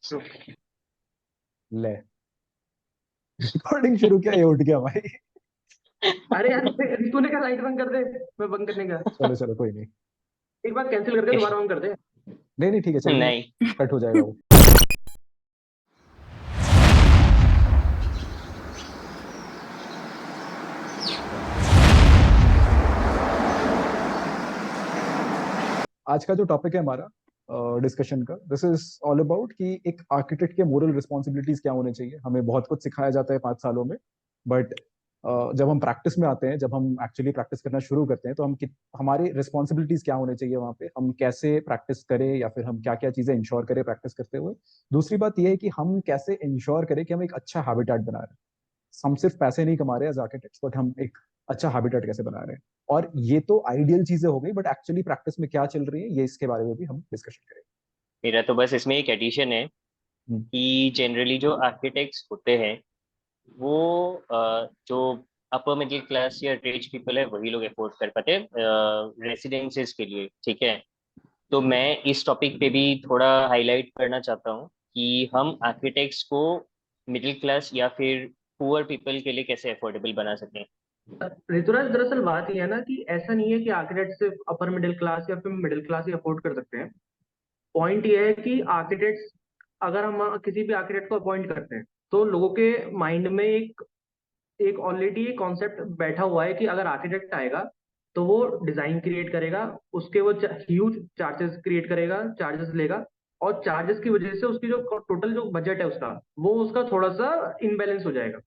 So, ले recording शुरू किया, ये उठ गया भाई। अरे यार तूने क्या लाइट बंद कर दे। मैं बंद करने का चलो चलो, कोई नहीं। एक बार कैंसिल करके दोबारा ऑन कर दे। नहीं नहीं, ठीक है, चलेगा। नहीं। कट हो जाएगा वो। आज का जो टॉपिक है हमारा डिस्कशन का, दिस इज ऑल अबाउट कि एक आर्किटेक्ट के मोरल रिस्पॉन्सिबिलिटीज क्या होने चाहिए। हमें बहुत कुछ सिखाया जाता है 5 सालों में, बट जब हम प्रैक्टिस में आते हैं, जब हम एक्चुअली प्रैक्टिस करना शुरू करते हैं, तो हमारी रिस्पॉन्सिबिलिटीज क्या होने चाहिए वहाँ पे, हम कैसे प्रैक्टिस करें या फिर हम क्या क्या चीजें इंश्योर करें प्रैक्टिस करते हुए। दूसरी बात यह है कि हम कैसे इंश्योर करें कि हम एक अच्छा हैबिटेट बना रहे हैं। हम सिर्फ पैसे नहीं कमा रहे एज आर्किटेक्ट्स, बट हम एक अच्छा हैबिटेट कैसे बना रहे हैं। और ये तो आइडियल चीजें हो गई, बट एक्चुअली प्रैक्टिस में क्या चल रही है, ये इसके बारे में भी हम डिस्कशन करेंगे। मेरा तो बस इसमें एक एडिशन है हम्म। कि जनरली जो आर्किटेक्ट्स होते हैं वो जो अपर मिडिल क्लास या रिच पीपल है वही लोग अफोर्ड कर पाते हैं रेसिडेंसेस के लिए, ठीक है। तो मैं इस टॉपिक पे भी थोड़ा हाईलाइट करना चाहता हूँ कि हम आर्किटेक्ट्स को मिडिल क्लास या फिर पुअर पीपल के लिए कैसे अफोर्डेबल बना सकें। ऋतुराज दरअसल बात यह है ना कि ऐसा नहीं है कि आर्किटेक्ट सिर्फ अपर मिडिल क्लास या फिर मिडिल क्लास ही अफोर्ड कर सकते हैं। पॉइंट ये है कि आर्किटेक्ट्स, अगर हम किसी भी आर्किटेक्ट को अपॉइंट करते हैं तो लोगों के माइंड में एक एक ऑलरेडी एक कॉन्सेप्ट बैठा हुआ है कि अगर आर्किटेक्ट आएगा तो वो डिजाइन क्रिएट करेगा, उसके वो ह्यूज चार्जेस क्रिएट करेगा, चार्जेस लेगा, और चार्जेस की वजह से उसकी जो टोटल जो बजट है उसका, वो उसका थोड़ा सा इनबैलेंस हो जाएगा।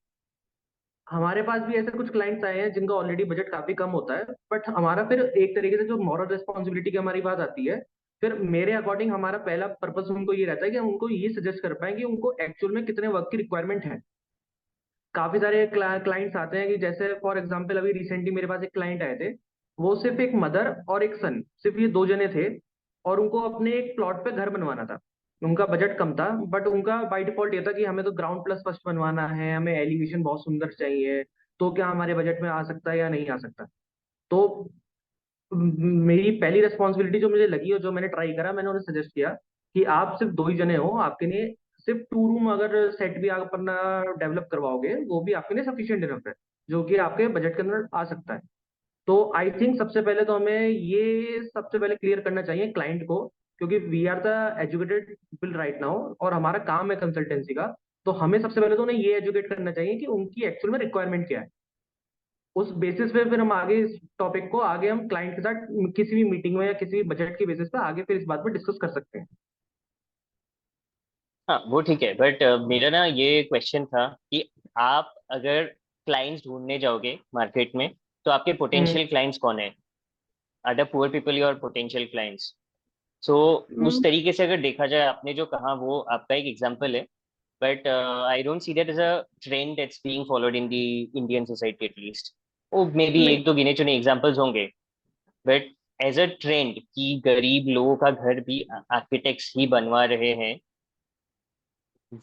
हमारे पास भी ऐसे कुछ क्लाइंट्स आए हैं जिनका ऑलरेडी बजट काफी कम होता है, बट हमारा फिर एक तरीके से जो मॉरल रिस्पॉन्सिबिलिटी की हमारी बात आती है, फिर मेरे अकॉर्डिंग हमारा पहला पर्पस उनको ये रहता है कि हम उनको ये सजेस्ट कर पाए कि उनको एक्चुअल में कितने वर्क की रिक्वायरमेंट है। काफी सारे क्लाइंट्स आते हैं कि जैसे फॉर एग्जांपल अभी रिसेंटली मेरे पास एक क्लाइंट आए थे। वो सिर्फ एक मदर और एक सन, सिर्फ ये दो जने थे, और उनको अपने एक प्लॉट पे घर बनवाना था। उनका बजट कम था, बट उनका बाय डिफॉल्ट ये था कि हमें तो ग्राउंड प्लस फर्स्ट बनवाना है, हमें एलिवेशन बहुत सुंदर चाहिए, तो क्या हमारे बजट में आ सकता है या नहीं आ सकता। तो मेरी पहली रिस्पॉन्सिबिलिटी जो मुझे लगी और जो मैंने ट्राई करा, मैंने उन्हें सजेस्ट किया कि आप सिर्फ दो ही जने हो, आपके लिए सिर्फ 2 रूम अगर सेट भी आप अपना डेवलप करवाओगे वो भी आपके लिए सफिशिएंट इनफ है, जो कि आपके बजट के अंदर आ सकता है। तो आई थिंक सबसे पहले तो हमें ये सबसे पहले क्लियर करना चाहिए क्लाइंट को, क्योंकि we are the educated people right now और हमारा काम है कंसल्टेंसी का। तो हमें सबसे पहले तो उन्हें ये एजुकेट करना चाहिए कि उनकी एक्चुअल में रिक्वायरमेंट क्या है। उस बेसिस पे फिर हम आगे इस टॉपिक को आगे हम क्लाइंट के साथ किसी भी मीटिंग में या किसी भी बजट के बेसिस पे आगे फिर इस बात पर डिस्कस कर सकते हैं। हाँ वो ठीक है, बट मेरा ना ये क्वेश्चन था कि आप अगर क्लाइंट्स ढूंढने जाओगे मार्केट में तो आपके हम्म। पोटेंशियल क्लाइंट्स कौन है? Other poor people your potential clients. So उस हम्म, तरीके से अगर देखा जाए, आपने जो कहा वो आपका एक एग्जांपल है, but I don't see that as a trend that's being followed in the Indian society at least. Oh maybe नहीं, एक दो गिने चुने एग्जांपल्स होंगे, बट एज अ ट्रेंड कि गरीब लोगों का घर भी आर्किटेक्ट्स ही बनवा रहे हैं,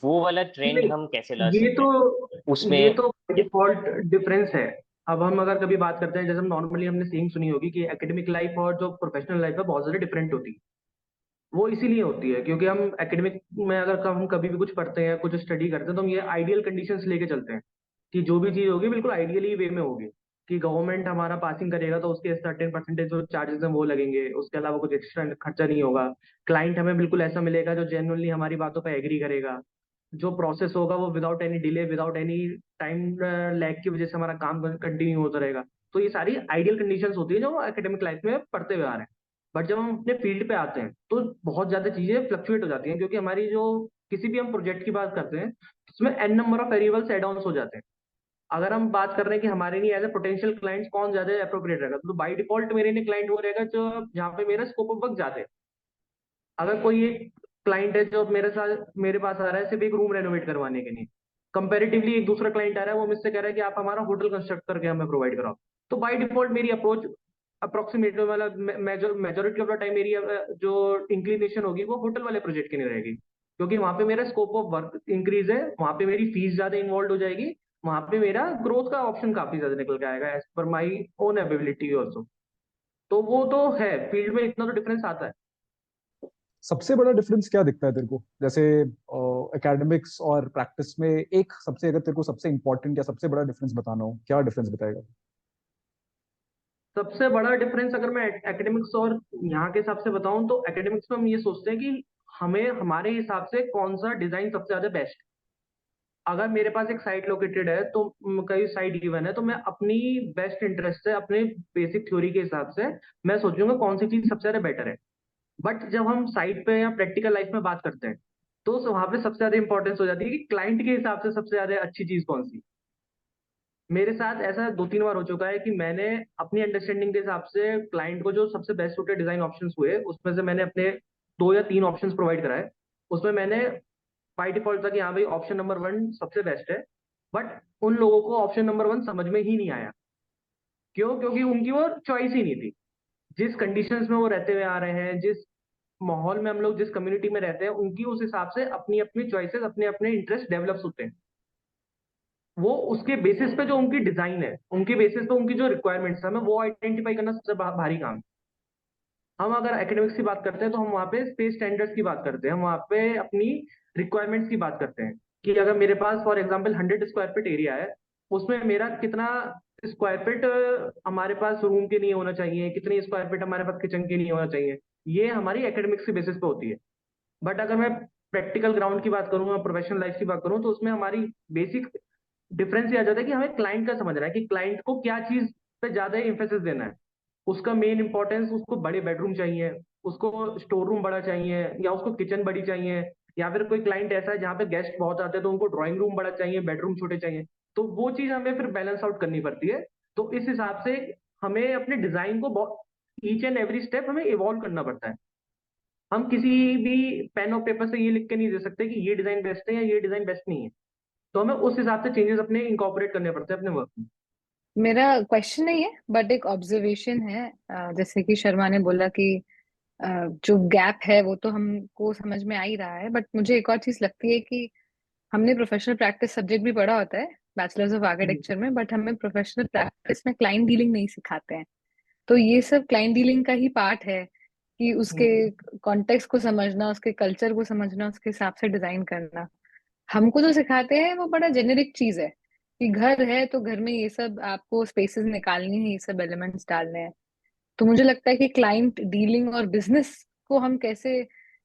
वो वाला ट्रेंड नहीं, हम कैसे ला ये सकते तो हैं उसमें? ये तो या डिफॉल्ट डिफरेंस है। अब हम अगर कभी बात करते हैं, जैसे हम नॉर्मली हमने सेइंग सुनी होगी कि एकेडमिक लाइफ और जो प्रोफेशनल लाइफ है बहुत ज्यादा डिफरेंट होती है। वो इसीलिए होती है क्योंकि हम एकेडमिक में अगर हम कभी भी कुछ पढ़ते हैं, कुछ स्टडी करते हैं, तो हम ये आइडियल कंडीशंस लेके चलते हैं कि जो भी चीज होगी बिल्कुल आइडियली वे में होगी। कि गवर्नमेंट हमारा पासिंग करेगा तो उसके सर्टेन परसेंटेज जो चार्जेस हैं वो लगेंगे, उसके अलावा कुछ एक्स्ट्रा खर्चा नहीं होगा। क्लाइंट हमें बिल्कुल ऐसा मिलेगा जो जेन्युइनली हमारी बातों पर एग्री करेगा। जो प्रोसेस होगा वो without any delay, without any time lag की वजह से हमारा काम कंटिन्यू होता रहेगा। तो ये सारी आइडियल कंडीशंस होती है जो एकेडमिक लाइफ में पढ़ते हुए आ रहे हैं। बट जब हम अपने फील्ड पे आते हैं तो बहुत ज्यादा चीजें फ्लक्चुएट हो जाती हैं, क्योंकि हमारी जो किसी भी हम प्रोजेक्ट की बात करते हैं उसमें n number of variables add ons हो जाते हैं। अगर हम बात कर रहे हैं कि हमारे लिए एज ए पोटेंशियल क्लाइंट्स कौन ज्यादा अप्रोप्रिएट रहेगा, तो बाई डिफॉल्ट मेरे लिए क्लाइंट वो रहेगा जो जहाँ पे मेरा स्कोप ऑफ वर्क ज्यादा है। अगर कोई एक क्लाइंट है जो मेरे पास आ रहा है सिर्फ एक रूम रेनोवेट करवाने के लिए, कंपैरेटिवली एक दूसरा क्लाइंट आ रहा है वो मुझसे कह रहा है कि आप हमारा होटल कंस्ट्रक्ट करके हमें प्रोवाइड कराओ, तो बाय डिफॉल्ट मेरी अप्रोच अप्रोक्सीमेटली वाला मेजोरिटी ऑफ द टाइम मेरी जो इंक्लिनेशन होगी वो होटल वाले प्रोजेक्ट की नहीं रहेगी, क्योंकि वहां पे मेरा स्कोप ऑफ वर्क इंक्रीज है, वहां पे मेरी फीस ज्यादा इन्वॉल्व हो जाएगी, वहां पे मेरा ग्रोथ का ऑप्शन काफी ज्यादा निकल के आएगा as per my own ability also. तो वो तो है, फील्ड में इतना तो डिफरेंस आता है। सबसे बड़ा डिफरेंस क्या दिखता है तेरे को, जैसे एकेडमिक्स और प्रैक्टिस में? एक सबसे, अगर तेरे को सबसे इंपॉर्टेंट या सबसे बड़ा डिफरेंस बताना हो, क्या डिफरेंस बताएगा? सबसे बड़ा डिफरेंस अगर मैं एकेडमिक्स और यहाँ के हिसाब से बताऊं तो एकेडमिक्स में हम ये सोचते हैं कि हमें हमारे हिसाब से कौन सा डिजाइन सबसे ज्यादा बेस्ट। अगर मेरे पास एक साइट लोकेटेड है तो कई साइट गिवन है तो मैं अपनी बेस्ट इंटरेस्ट से अपने बेसिक थ्योरी के हिसाब से मैं सोचूंगा कौन सी चीज सबसे ज्यादा बेटर है। बट जब हम साइट पे या प्रैक्टिकल लाइफ में बात करते हैं तो वहां पे सबसे ज्यादा इंपॉर्टेंस हो जाती है कि क्लाइंट के हिसाब से सबसे ज्यादा अच्छी चीज कौन सी। मेरे साथ ऐसा 2-3 बार हो चुका है कि मैंने अपनी अंडरस्टैंडिंग के हिसाब से क्लाइंट को जो सबसे बेस्ट सूटेड डिजाइन ऑप्शंस हुए उसमें से मैंने अपने 2 या 3 ऑप्शंस प्रोवाइड कराए। उसमें मैंने बाई डिफॉल्ट था कि हाँ भाई ऑप्शन नंबर 1 सबसे बेस्ट है। बट उन लोगों को ऑप्शन नंबर 1 समझ में ही नहीं आया। क्यों? क्योंकि उनकी वो चॉइस ही नहीं थी। जिस कंडीशंस में वो रहते हुए आ रहे हैं, जिस माहौल में हम लोग जिस कम्युनिटी में रहते हैं, उनकी उस हिसाब से अपनी अपनी चॉइसेस अपने अपने इंटरेस्ट डेवलप होते हैं। वो उसके बेसिस पे जो उनकी डिजाइन है, उनके बेसिस पे उनकी जो रिक्वायरमेंट्स है, हमें वो आइडेंटिफाई करना सबसे भारी काम है। हम अगर एकेडमिक्स की बात करते हैं तो हम वहाँ पे स्पेस स्टैंडर्ड्स की बात करते हैं, हम वहाँ पे अपनी रिक्वायरमेंट्स की बात करते हैं कि अगर मेरे पास for example 100 square feet area है, उसमें मेरा कितना स्क्वायर फीट हमारे पास रूम के लिए होना चाहिए, कितनी स्क्वायर फीट हमारे पास किचन के लिए होना चाहिए, ये हमारी एकेडमिक्स के बेसिस पे होती है। बट अगर मैं प्रैक्टिकल ग्राउंड की बात करूँ, प्रोफेशनल लाइफ की बात करूँ, तो उसमें हमारी बेसिक डिफरेंस ये आ जाता है कि हमें क्लाइंट का समझना है कि क्लाइंट को क्या चीज पे ज्यादा इंफेसिस देना है। उसका मेन इंपॉर्टेंस, उसको बड़े बेडरूम चाहिए, उसको स्टोर रूम बड़ा चाहिए, या उसको किचन बड़ी चाहिए, या फिर कोई क्लाइंट ऐसा है जहाँ पे गेस्ट बहुत आते हैं तो उनको ड्राइंग रूम बड़ा चाहिए, बेडरूम छोटे चाहिए। तो वो चीज हमें फिर बैलेंस आउट करनी पड़ती है। तो इस हिसाब से हमें अपने डिजाइन को ईच एंड एवरी स्टेप हमें इवॉल्व करना पड़ता है। हम किसी भी पेन और पेपर से ये लिख के नहीं दे सकते कि ये डिजाइन बेस्ट है या ये डिजाइन बेस्ट नहीं है। तो हमें उस हिसाब से चेंजेस अपने इंकॉर्पोरेट करने पड़ते हैं अपने वर्क में। मेरा क्वेश्चन नहीं है बट एक ऑब्जर्वेशन है। जैसे कि शर्मा ने बोला कि जो गैप है वो तो हमको समझ में आ ही रहा है, बट मुझे एक और चीज लगती है कि हमने प्रोफेशनल प्रैक्टिस सब्जेक्ट भी पढ़ा होता है बैचलर्स ऑफ आर्किटेक्चर में, बट हमें प्रोफेशनल प्रैक्टिस में क्लाइंट डीलिंग नहीं सिखाते हैं। तो ये सब क्लाइंट डीलिंग का ही पार्ट है कि उसके हम्म। कॉन्टेक्स्ट को समझना, उसके कल्चर को समझना, उसके हिसाब से डिजाइन करना। हमको जो सिखाते हैं वो बड़ा जेनेरिक चीज है कि घर है तो घर में ये सब आपको स्पेसेस निकालनी है, ये सब एलिमेंट्स डालने हैं। तो मुझे लगता है कि क्लाइंट डीलिंग और बिजनेस को हम कैसे,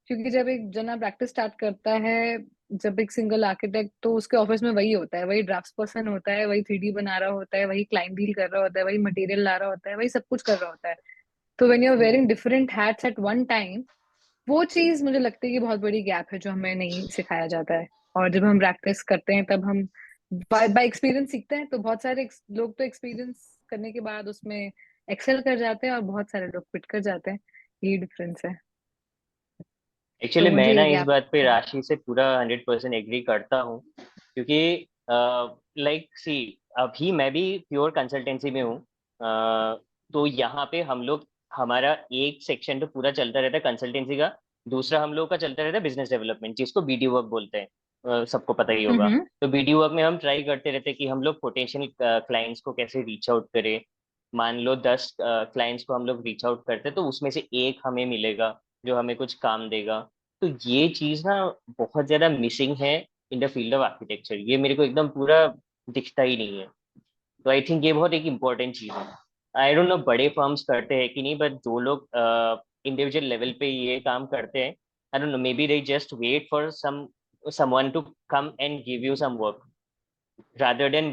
क्योंकि जब एक जना प्रैक्टिस स्टार्ट करता है, जब एक सिंगल आर्किटेक्ट, तो उसके ऑफिस में वही होता है, वही ड्राफ्ट पर्सन होता है, वही 3D बना रहा होता है, वही क्लाइंट डील कर रहा होता है, वही मटेरियल ला रहा होता है, वही सब कुछ कर रहा होता है। तो when you are wearing different hats at one time, वो चीज मुझे लगती है कि बहुत बड़ी गैप है जो हमें नहीं सिखाया जाता है। और जब हम प्रैक्टिस करते हैं तब हम बाय एक्सपीरियंस सीखते हैं। तो बहुत सारे लोग तो एक्सपीरियंस करने के बाद उसमें एक्सेल कर जाते हैं और बहुत सारे लोग क्विट कर जाते हैं। यही डिफरेंस है। तो एक्चुअली मैं मुझे ना ये इस गैप बात पे लगता है। राशि से पूरा 100% एग्री करता हूँ, क्योंकि लाइक सी, अभी मैं भी प्योर कंसल्टेंसी में हूँ। तो यहाँ पे हम लोग, हमारा एक सेक्शन तो पूरा चलता रहता है कंसल्टेंसी का, दूसरा हम लोग का चलता रहता है बिजनेस डेवलपमेंट, जिसको बीडी वर्क बोलते हैं। सबको पता ही होगा। हम्म। तो बीडी वर्क में हम ट्राई करते रहते हैं कि हम लोग पोटेंशियल क्लाइंट्स को कैसे रीच आउट करें। मान लो 10 क्लाइंट्स को हम लोग रीच आउट करते हैं तो उसमें से एक हमें मिलेगा जो हमें कुछ काम देगा। तो ये चीज ना बहुत ज्यादा मिसिंग है in the field of architecture. ये मेरे को एकदम पूरा दिखता ही नहीं है। तो आई थिंक ये बहुत एक इम्पोर्टेंट चीज है। आई डोंट नो बड़े फर्म्स करते हैं कि नहीं, बट जो लोग इंडिविजुअल लेवल पे ये काम करते हैं, I don't know, maybe they just wait for someone to come and give you some work, rather than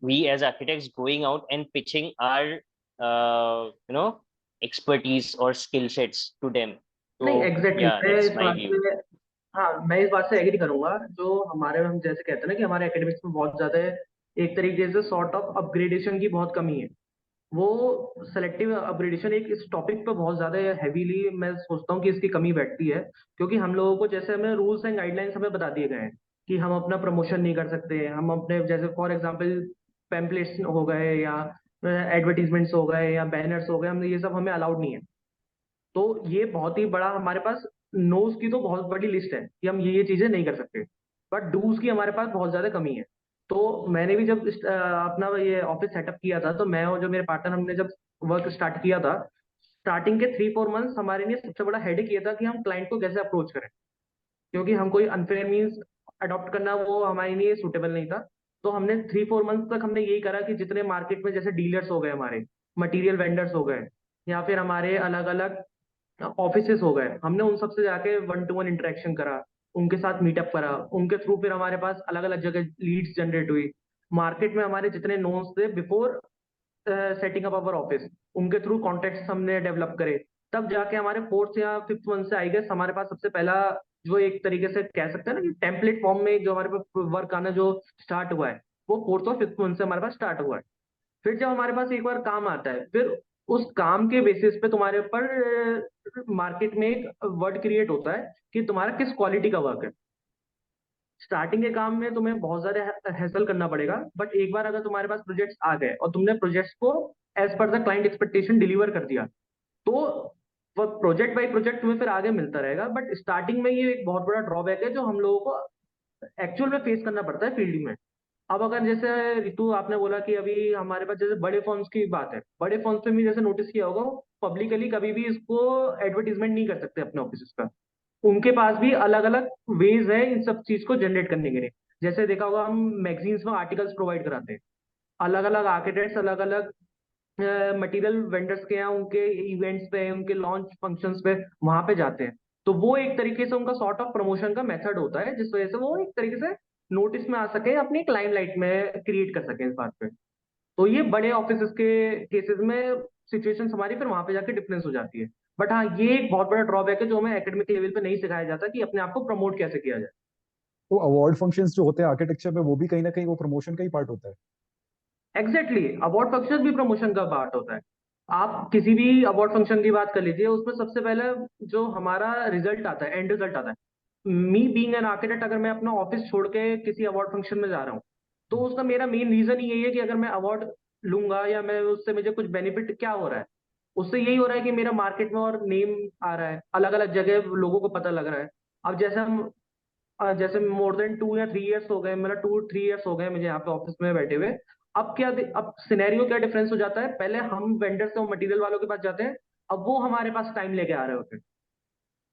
we as architects going out and pitching our expertise or skill sets to them. So नहीं, exactly yeah, मैं that's इस my बात view. से, हाँ मैं इस बात से एग्री करूंगा। जो हमारे, हम जैसे कहते हैं ना कि हमारे एकेडमिक्स में बहुत ज्यादा एक तरीके से सॉर्ट ऑफ अपग्रेडेशन की बहुत कमी है। वो सेलेक्टिव अपग्रेडेशन एक इस टॉपिक पे बहुत ज्यादा हैवीली मैं सोचता हूँ कि इसकी कमी बैठती है। क्योंकि हम लोगों को जैसे हमें रूल्स एंड गाइडलाइंस हमें बता दिए गए हैं कि हम अपना प्रमोशन नहीं कर सकते, हम अपने जैसे फॉर एग्जांपल पैम्पलेट्स हो गए या एडवर्टीजमेंट्स हो गए या बैनर्स हो गए, हम ये सब हमें अलाउड नहीं है। तो ये बहुत ही बड़ा हमारे पास, नोज की तो बहुत बड़ी लिस्ट है कि हम ये चीजें नहीं कर सकते, बट डूज की हमारे पास बहुत ज्यादा कमी है। तो मैंने भी जब अपना ये ऑफिस सेटअप किया था, तो मैं और जो मेरे पार्टनर हमने जब वर्क स्टार्ट किया था, स्टार्टिंग के 3-4 मंथ्स हमारे लिए सबसे बड़ा हेडेक ये था कि हम क्लाइंट को कैसे अप्रोच करें, क्योंकि हम कोई अनफेयर मीन्स अडॉप्ट करना वो हमारे लिए सूटेबल नहीं था। तो हमने 3-4 मंथ तक हमने यही करा कि जितने मार्केट में जैसे डीलर्स हो गए, हमारे मटेरियल वेंडर्स हो गए, या फिर हमारे अलग अलग ऑफिसेस हो गए, हमने उन सबसे जाके 1-to-1 इंटरेक्शन करा, उनके साथ मीटअप करा, उनके थ्रू फिर हमारे पास अलग अलग जगह लीड्स जनरेट हुई। मार्केट में हमारे जितने नोन्स थे before setting up our office, उनके थ्रू कॉन्टेक्ट्स हमने डेवलप करे। तब जाके हमारे 4th या 5th मंथ से आई गेस हमारे पास सबसे पहला जो एक तरीके से कह सकते हैं ना कि टेम्पलेट फॉर्म में जो हमारे पास वर्क आना जो स्टार्ट हुआ है, वो 4th और 5th मंथ से हमारे पास स्टार्ट हुआ है। फिर जब हमारे पास एक बार काम आता है, फिर उस काम के बेसिस पे तुम्हारे ऊपर मार्केट में एक वर्ड क्रिएट होता है कि तुम्हारा किस क्वालिटी का वर्क है। स्टार्टिंग के काम में तुम्हें बहुत ज्यादा हैसल करना पड़ेगा, बट एक बार अगर तुम्हारे पास प्रोजेक्ट्स आ गए और तुमने प्रोजेक्ट्स को as per the client expectation deliver कर दिया, तो वो प्रोजेक्ट बाई प्रोजेक्ट तुम्हें फिर आगे मिलता रहेगा। बट स्टार्टिंग में ये एक बहुत बड़ा ड्रॉबैक है जो हम लोगों को एक्चुअल में फेस करना पड़ता है फील्ड में। अब अगर जैसे ऋतु आपने बोला कि अभी हमारे पास जैसे बड़े फर्म्स की बात है, बड़े फर्म्स पे भी जैसे नोटिस किया होगा, वो पब्लिकली कभी भी इसको एडवर्टीजमेंट नहीं कर सकते अपने ऑफिस का। उनके पास भी अलग अलग वेज है इन सब चीज को जनरेट करने के लिए। जैसे देखा होगा, हम मैगजीन्स में आर्टिकल्स प्रोवाइड कराते हैं, अलग अलग आर्किटेक्ट्स अलग अलग मटेरियल वेंडर्स के यहाँ उनके इवेंट्स पे, उनके लॉन्च फंक्शंस पे वहां पे जाते हैं। तो वो एक तरीके से उनका सॉर्ट ऑफ प्रमोशन का मेथड होता है, जिस वजह से वो एक तरीके से नोटिस में आ सके, अपनी एक लाइमलाइट में क्रिएट कर सके इस बात पे। तो ये बड़े ऑफिस के केसेस में सिचुएशन हमारी फिर वहां पे जाके डिफरेंस हो जाती है। बट हाँ, ये एक बहुत बड़ा ड्रॉबैक है जो हमें एकेडमिक लेवल पे नहीं सिखाया जाता कि अपने आप को प्रमोट कैसे किया जाए। तो अवार्ड फंक्शंस जो होते हैं आर्किटेक्चर में, वो भी कहीं ना कहीं वो प्रमोशन का ही पार्ट होता है। एग्जैक्टली, अवार्ड फंक्शन भी प्रमोशन का पार्ट होता है। आप किसी भी अवार्ड फंक्शन की बात कर लीजिए, उसमें सबसे पहले जो हमारा रिजल्ट आता है, एंड रिजल्ट आता है। मी बीइंग एन आर्किटेक्ट, अगर मैं अपना ऑफिस छोड़ के किसी अवार्ड फंक्शन में जा रहा हूँ, तो उसका मेरा मेन रीजन ही यही है कि अगर मैं अवार्ड लूंगा या मैं उससे मुझे कुछ बेनिफिट क्या हो रहा है। उससे यही हो रहा है कि मेरा मार्केट में और नेम आ रहा है, अलग अलग जगह लोगों को पता लग रहा है। अब जैसे मोर देन 2 या 3 ईयर्स हो गए, मेरा 2-3 ईयर्स हो गए मुझे यहाँ पे ऑफिस में बैठे हुए। अब सिनेरियो क्या डिफरेंस हो जाता है, पहले हम वेंडर से मटेरियल वालों के पास जाते हैं, अब वो हमारे पास टाइम लेके आ रहे होते हैं।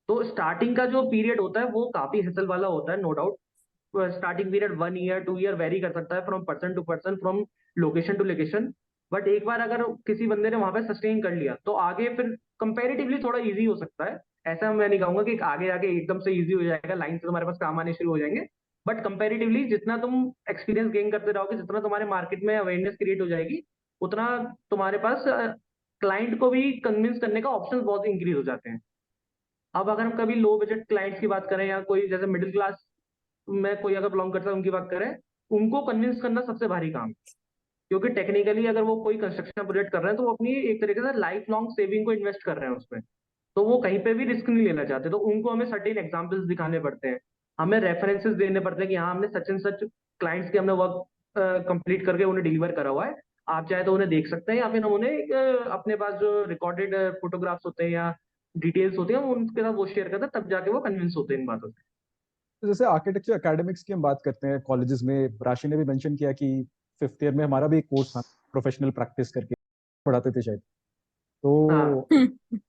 तो स्टार्टिंग का जो पीरियड होता है वो काफी हेसल वाला होता है, no doubt. Starting period 1 year 2 year vary कर सकता है, from person to person, from location to location. But एक बार अगर किसी बंदे ने वहां पे सस्टेन कर लिया, तो आगे फिर कंपैरेटिवली थोड़ा इजी हो सकता है। ऐसा मैं नहीं कहूंगा कि आगे आगे एकदम से इजी हो जाएगा, लाइन से तुम्हारे पास काम आने शुरू हो जाएंगे। बट कंपैरेटिवली जितना तुम एक्सपीरियंस गेन करते रहोगे, जितना तुम्हारे मार्केट में अवेयरनेस क्रिएट हो जाएगी, उतना तुम्हारे पास क्लाइंट को भी कन्विंस करने का ऑप्शन बहुत इंक्रीज हो जाते हैं। अब अगर हम कभी लो बजट क्लाइंट्स की बात करें, या कोई जैसे मिडिल क्लास में कोई अगर बिलोंग करता है उनकी बात करें, उनको कन्विंस करना सबसे भारी काम है। क्योंकि टेक्निकली अगर वो कोई कंस्ट्रक्शन प्रोजेक्ट कर रहे हैं, तो वो अपनी एक तरीके से लाइफ लॉन्ग सेविंग को इन्वेस्ट कर रहे हैं उसमें। तो वो कहीं पे भी रिस्क नहीं लेना चाहते, तो उनको हमें सर्टेन एग्जांपल्स दिखाने पड़ते हैं, हमें रेफरेंसेस देने पड़ते हैं कि हाँ, हमने सच एंड सच क्लाइंट्स के हमने वर्क कंप्लीट करके उन्हें डिलीवर करा हुआ है। आप चाहे तो उन्हें देख सकते हैं, या फिर हम उन्हें अपने पास जो रिकॉर्डेड फोटोग्राफ्स होते हैं या डिटेल्स होती है, हम उनके साथ वो शेयर करते हैं, तब जाके वो कन्विंस होते हैं इन बातों से। तो जैसे आर्किटेक्चर एकेडमिक्स की हम बात करते हैं कॉलेजेस में, राशि ने भी मेंशन किया कि 5th ईयर में हमारा भी एक कोर्स था, प्रोफेशनल प्रैक्टिस करके पढ़ाते थे शायद। हाँ, तो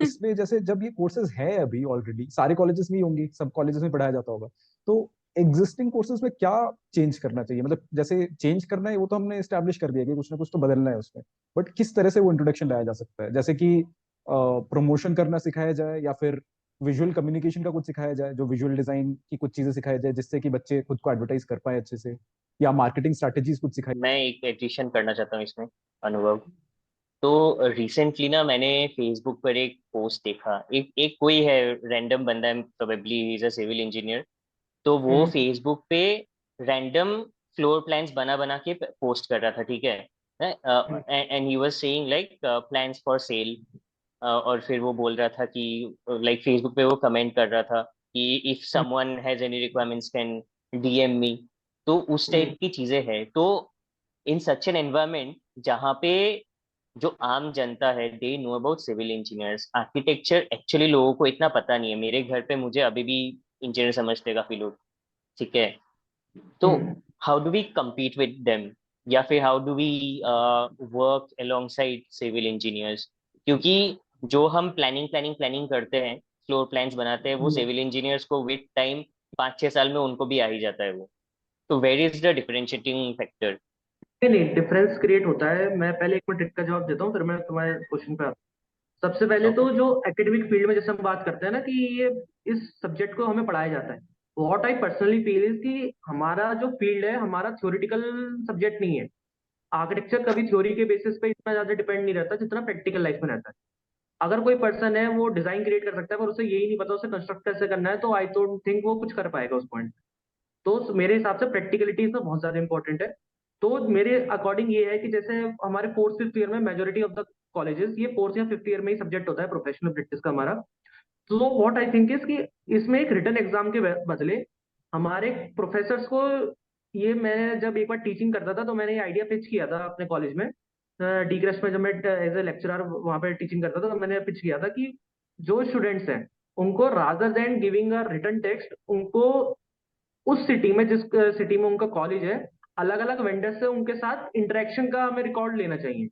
इसमें जैसे जब ये कोर्सेज है अभी ऑलरेडी सारे कॉलेजेस में ही होंगी, सब कॉलेजेस में पढ़ाया जाता होगा, तो एग्जिस्टिंग कोर्सेज में क्या चेंज करना चाहिए? मतलब जैसे चेंज करना है वो तो हमने एस्टेब्लिश कर दिया कि कुछ ना कुछ तो बदलना है उसमें, बट किस तरह से वो इंट्रोडक्शन लाया जा सकता है? जैसे कि प्रमोशन करना सिखाया जाए, या फिर विजुअल कम्युनिकेशन का कुछ सिखाया जाए, जो विजुअल डिजाइन की कुछ चीजें सिखाई जाए जिससे कि बच्चे खुद को एडवर्टाइज कर पाए अच्छे से, या मार्केटिंग स्ट्रैटेजीज कुछ सिखाई। मैं एक एडिशन करना चाहता हूँ इसमें, अनुभव। तो रिसेंटली ना मैंने फेसबुक पर एक पोस्ट देखा, एक एक कोई है रैंडम बंदा है, probably he is a civil engineer. तो वो हम्म, फेसबुक पे रैंडम फ्लोर प्लान्स बना बना के पोस्ट कर रहा था, ठीक है। Hmm, and he was saying like plans for sale. और फिर वो बोल रहा था कि लाइक फेसबुक पे वो कमेंट कर रहा था कि if hmm, someone has any requirements can DM me. तो उस हम्म, टाइप की चीजें हैं। तो इन सच एन एनवायरमेंट जहाँ पे जो आम जनता है they know about civil engineers, architecture actually लोगों को इतना पता नहीं है। मेरे घर पे मुझे अभी भी इंजीनियर समझते हैं काफी लोग, ठीक है। तो hmm, how do we compete with them, या फिर how do we work alongside civil engineers? क्योंकि जो हम प्लानिंग करते हैं, फ्लोर प्लान्स बनाते हैं, वो हम्म। सिविल इंजीनियर्स को विद टाइम 5-6 साल में उनको भी आ ही जाता है वो। तो where is the differentiating factor? नहीं नहीं, डिफरेंस क्रिएट होता है। मैं पहले एक मिनट का जवाब देता हूँ, फिर मैं तुम्हारे क्वेश्चन पे आता हूँ। सबसे पहले ओके। तो जो एकेडमिक फील्ड में जैसे हम बात करते हैं ना कि ये इस सब्जेक्ट को हमें पढ़ाया जाता है, what I personally feel is कि हमारा जो फील्ड है हमारा थ्योरेटिकल सब्जेक्ट नहीं है। आर्किटेक्चर कभी थ्योरी के बेसिस पे इतना ज्यादा डिपेंड नहीं रहता जितना प्रैक्टिकल लाइफ में रहता है। अगर कोई पर्सन है वो डिजाइन क्रिएट कर सकता है पर उसे यही नहीं पता उसे कंस्ट्रक्ट कैसे करना है, तो आई डोंट थिंक वो कुछ कर पाएगा उस पॉइंट। तो मेरे हिसाब से प्रैक्टिकलिटी इसमें बहुत ज्यादा इंपॉर्टेंट है। तो मेरे अकॉर्डिंग ये है कि जैसे हमारे फोर्थ फिफ्थ ईयर में मेजोरिटी ऑफ द कॉलेजेस ये फोर्थ या फिफ्थ ईयर में ही सब्जेक्ट होता है प्रोफेशनल प्रैक्टिस का हमारा। तो व्हाट आई थिंक इज कि इसमें एक रिटन एग्जाम के बदले हमारे प्रोफेसर्स को, ये मैं जब एक बार टीचिंग करता था तो मैंने ये आइडिया पिच किया था अपने कॉलेज में, डी क्रश में जब मैं एज ए लेक्चरर वहां पे टीचिंग करता था तो मैंने पिच किया था कि जो स्टूडेंट्स हैं उनको rather than giving a written text, उनको उस सिटी में जिस सिटी में उनका कॉलेज है अलग अलग वेंडर से उनके साथ इंटरेक्शन का हमें रिकॉर्ड लेना चाहिए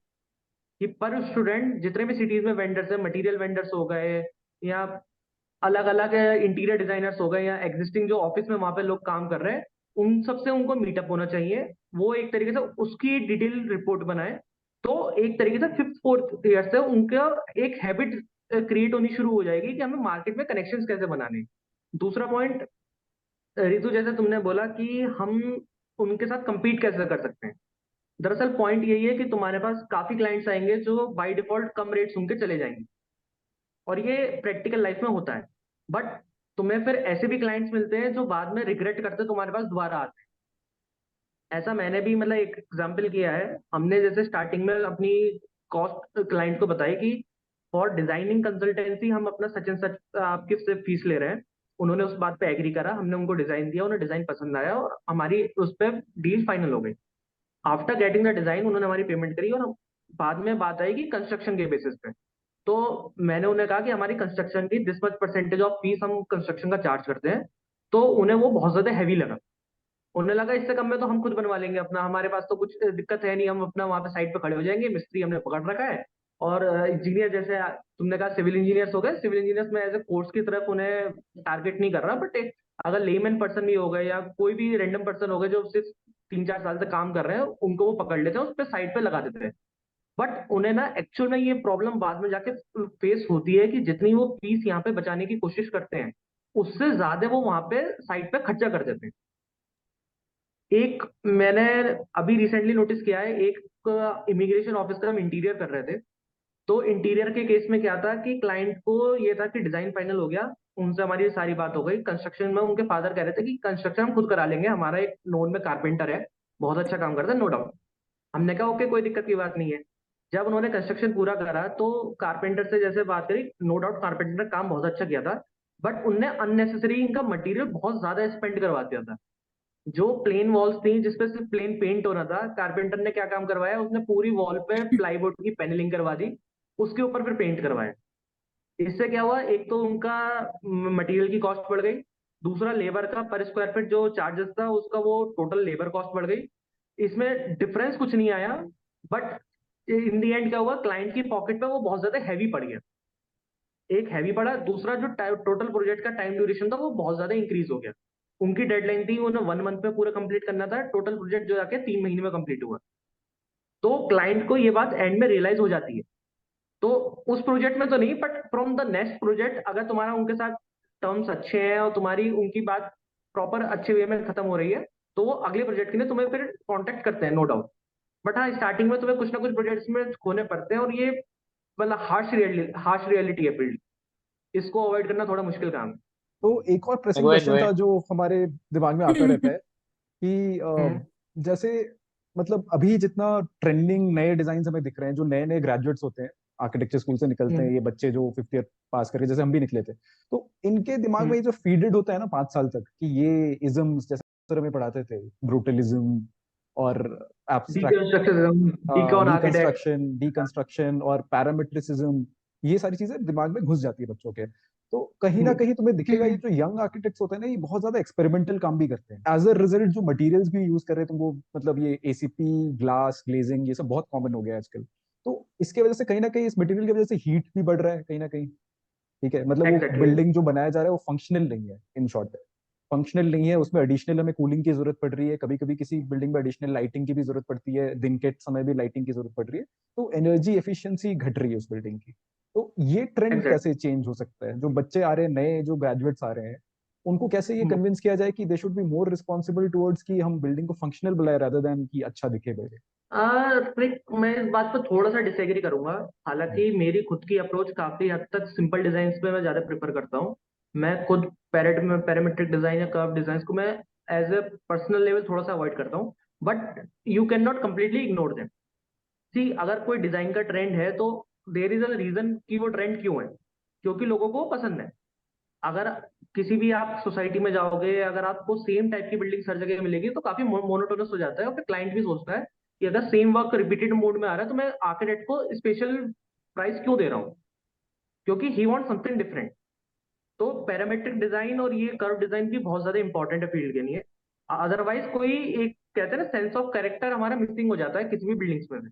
कि पर स्टूडेंट जितने भी सिटीज में वेंडर्स है, मटेरियल वेंडर्स हो गए या अलग अलग इंटीरियर डिजाइनर्स हो गए या एग्जिस्टिंग जो ऑफिस में वहां पे लोग काम कर रहे हैं, उन सबसे उनको मीटअप होना चाहिए। वो एक तरीके से उसकी डिटेल रिपोर्ट बनाए। तो एक तरीके से फिफ्थ फोर्थ ईयर से उनका एक हैबिट क्रिएट होनी शुरू हो जाएगी कि हमें मार्केट में कनेक्शंस कैसे बनाने हैं। दूसरा पॉइंट, रितु जैसे तुमने बोला कि हम उनके साथ compete कैसे कर सकते हैं, दरअसल पॉइंट यही है कि तुम्हारे पास काफी क्लाइंट्स आएंगे जो बाय डिफॉल्ट कम रेट सुन के चले जाएंगे, और ये प्रैक्टिकल लाइफ में होता है। बट तुम्हें फिर ऐसे भी क्लाइंट्स मिलते हैं जो बाद में रिग्रेट करते तुम्हारे पास दोबारा आते हैं। ऐसा मैंने भी मतलब एक एग्जाम्पल किया है। हमने जैसे स्टार्टिंग में अपनी कॉस्ट क्लाइंट को बताई कि फॉर डिजाइनिंग कंसल्टेंसी हम अपना सच एंड सच आपकी से फीस ले रहे हैं। उन्होंने उस बात पे एग्री करा, हमने उनको डिजाइन दिया, उन्हें डिजाइन पसंद आया और हमारी उस पर डील फाइनल हो गई। आफ्टर गेटिंग द डिजाइन उन्होंने हमारी पेमेंट करी और बाद में बात आई कि कंस्ट्रक्शन के बेसिस पे। तो मैंने उन्हें कहा कि हमारी कंस्ट्रक्शन की this much percentage of fees हम कंस्ट्रक्शन का चार्ज करते हैं। तो उन्हें वो बहुत ज्यादा हैवी लगा। उन्हें लगा इससे कम में तो हम खुद बनवा लेंगे अपना, हमारे पास तो कुछ दिक्कत है नहीं, हम अपना वहां पे साइड पे खड़े हो जाएंगे, मिस्त्री हमने पकड़ रखा है। और इंजीनियर जैसे तुमने कहा सिविल इंजीनियर्स हो गए, सिविल इंजीनियर्स में एज ए कोर्स की तरफ उन्हें टारगेट नहीं कर रहा, बट अगर लेमैन पर्सन भी हो गए या कोई भी रैंडम पर्सन हो गए जो सिर्फ 3-4 साल से काम कर रहे हैं, उनको वो पकड़ लेते हैं, उस पर साइड पे लगा देते हैं। बट उन्हें ना एक्चुअल में ये प्रॉब्लम बाद में जाके फेस होती है कि जितनी वो फीस यहाँ पे बचाने की कोशिश करते हैं उससे ज्यादा वो वहां पे साइड पे खर्चा कर देते हैं। एक मैंने अभी रिसेंटली नोटिस किया है, एक इमिग्रेशन ऑफिस का हम इंटीरियर कर रहे थे। तो इंटीरियर के केस में क्या था कि क्लाइंट को ये था कि डिजाइन फाइनल हो गया, उनसे हमारी सारी बात हो गई। कंस्ट्रक्शन में उनके फादर कह रहे थे कि कंस्ट्रक्शन हम खुद करा लेंगे, हमारा एक नोन में कारपेंटर है, बहुत अच्छा काम करता है, नो डाउट। हमने कहा ओके कोई दिक्कत की बात नहीं है। जब उन्होंने कंस्ट्रक्शन पूरा करा तो कारपेंटर से जैसे बात करी, नो डाउट कारपेंटर ने काम बहुत अच्छा किया था, बट उनने अननेसेसरी इनका मटेरियल बहुत ज्यादा स्पेंड करवा दिया था। जो प्लेन वॉल्स थी जिसपे सिर्फ प्लेन पेंट होना था, कारपेंटर ने क्या काम करवाया, उसने पूरी वॉल पे प्लाईवुड की पैनलिंग करवा दी, उसके ऊपर फिर पेंट करवाया। इससे क्या हुआ, एक तो उनका मटेरियल की कॉस्ट बढ़ गई, दूसरा लेबर का पर स्क्वायर फीट जो चार्जेस था उसका वो टोटल लेबर कॉस्ट बढ़ गई। इसमें डिफरेंस कुछ नहीं आया, बट इन दी एंड क्या हुआ, क्लाइंट की पॉकेट पे वो बहुत ज्यादा हैवी पड़ गया। एक हैवी पड़ा, दूसरा जो टोटल प्रोजेक्ट का टाइम ड्यूरेशन था वो बहुत ज्यादा इंक्रीज हो गया। उनकी डेडलाइन थी उन्हें 1 मंथ में पूरा कंप्लीट करना था, टोटल प्रोजेक्ट जो जाके 3 महीने में कंप्लीट हुआ। तो क्लाइंट को ये बात एंड में रियलाइज हो जाती है। तो उस प्रोजेक्ट में तो नहीं, but from the next project अगर तुम्हारा उनके साथ टर्म्स अच्छे हैं और तुम्हारी उनकी बात प्रॉपर अच्छे वे में खत्म हो रही है, तो वो अगले प्रोजेक्ट के लिए तुम्हें फिर कांटेक्ट करते हैं, नो डाउट। बट हाँ, स्टार्टिंग में तुम्हें कुछ ना कुछ प्रोजेक्ट्स में खोने पड़ते हैं, और ये मतलब हार्श रियलिटी है फील्ड, इसको अवॉइड करना थोड़ा मुश्किल काम है। तो एक और प्रेसिंग गो क्वेश्चन था एहेड। जो हमारे दिमाग में आता रहता है कि हम्म। जैसे मतलब अभी जितना ट्रेंडिंग नए डिजाइन हमें दिख रहे हैं, जो नए नए ग्रेजुएट्स होते हैं आर्किटेक्चर स्कूल से निकलते हैं, हम्म। ये बच्चे जो फिफ्थ ईयर पास करके जैसे हम भी निकले थे, तो इनके दिमाग में हम्म। ये जो फीडेड होता है ना 5 साल तक कि ये इज्म्स जैसे सर हमें पढ़ाते थे, ब्रूटलिज्म और एब्स्ट्रैक्ट डीकंस्ट्रक्टिविज्म, डीकॉन आर्किटेक्ट। डीकंस्ट्रक्शन और पैरामीट्रिसिज्म, ये सारी चीजें दिमाग में घुस जाती है बच्चों के। तो कहीं ना कहीं तुम्हें दिखेगा ये जो यंग आर्किटेक्ट्स होते हैं ना, ये बहुत ज्यादा एक्सपेरिमेंटल काम भी करते हैं। एज अ रिजल्ट जो मटेरियल्स भी यूज कर रहे हैं तुम, वो मतलब ये एसीपी, ग्लास, ग्लेजिंग, ये सब बहुत कॉमन हो गया है आजकल। तो इसके वजह से कहीं ना कहीं इस मटेरियल की वजह से हीट भी बढ़ रहा है कहीं ना कहीं, ठीक है, मतलब वो एग्जैक्टली। बिल्डिंग जो बनाया जा रहा है वो फंक्शनल नहीं है, इन शॉर्ट फंक्शनल नहीं है, उसमें एडिशनल हमें कूलिंग की जरूरत पड़ रही है, कभी कभी किसी बिल्डिंग में एडिशनल लाइटिंग की भी जरूरत पड़ती है, दिन के समय भी लाइटिंग की जरूरत पड़ रही है, तो एनर्जी एफिशिएंसी घट रही है उस बिल्डिंग की। तो ये ट्रेंड कैसे चेंज हो सकता है, जो बच्चे आ रहे हैं नए, जो ग्रेजुएट्स आ रहे हैं, उनको कैसे ये एग्जैक्टली। कन्विंस किया जाए कि they should be more responsible towards कि हम बिल्डिंग को फंक्शनल बनाए रादर देन कि अच्छा दिखे बिल्डिंग। ट्रिक, मैं इस बात पर थोड़ा सा डिसएग्री करूंगा। हालांकि मेरी खुद की अप्रोच काफी हद तक सिंपल डिजाइन पे मैं ज्यादा प्रेफर करता हूँ। मैं खुद पैरामेट्रिक डिजाइन या कर्व डिजाइन को मैं एज ए पर्सनल लेवल थोड़ा सा अवॉइड करता हूँ। But you can not completely ignore them. See, अगर कोई डिजाइन का ट्रेंड है तो देर इज अ रीजन कि वो ट्रेंड क्यों है। क्योंकि लोगों को पसंद है। अगर किसी भी आप सोसाइटी में जाओगे, अगर आपको सेम टाइप की बिल्डिंग हर जगह मिलेगी तो काफी मोनोटोनस हो जाता है, और फिर क्लाइंट भी सोचता है कि अगर सेम वर्क रिपीटेड मोड में आ रहा है तो मैं आर्किटेक्ट को स्पेशल प्राइस क्यों दे रहा हूँ, क्योंकि ही वांट समथिंग डिफरेंट। तो पैरामेट्रिक डिजाइन और ये कर्व डिजाइन भी बहुत ज्यादा इंपॉर्टेंट है फील्ड के लिए। अदरवाइज कोई एक कहते हैं ना सेंस ऑफ कैरेक्टर हमारा मिसिंग हो जाता है किसी भी बिल्डिंग्स में।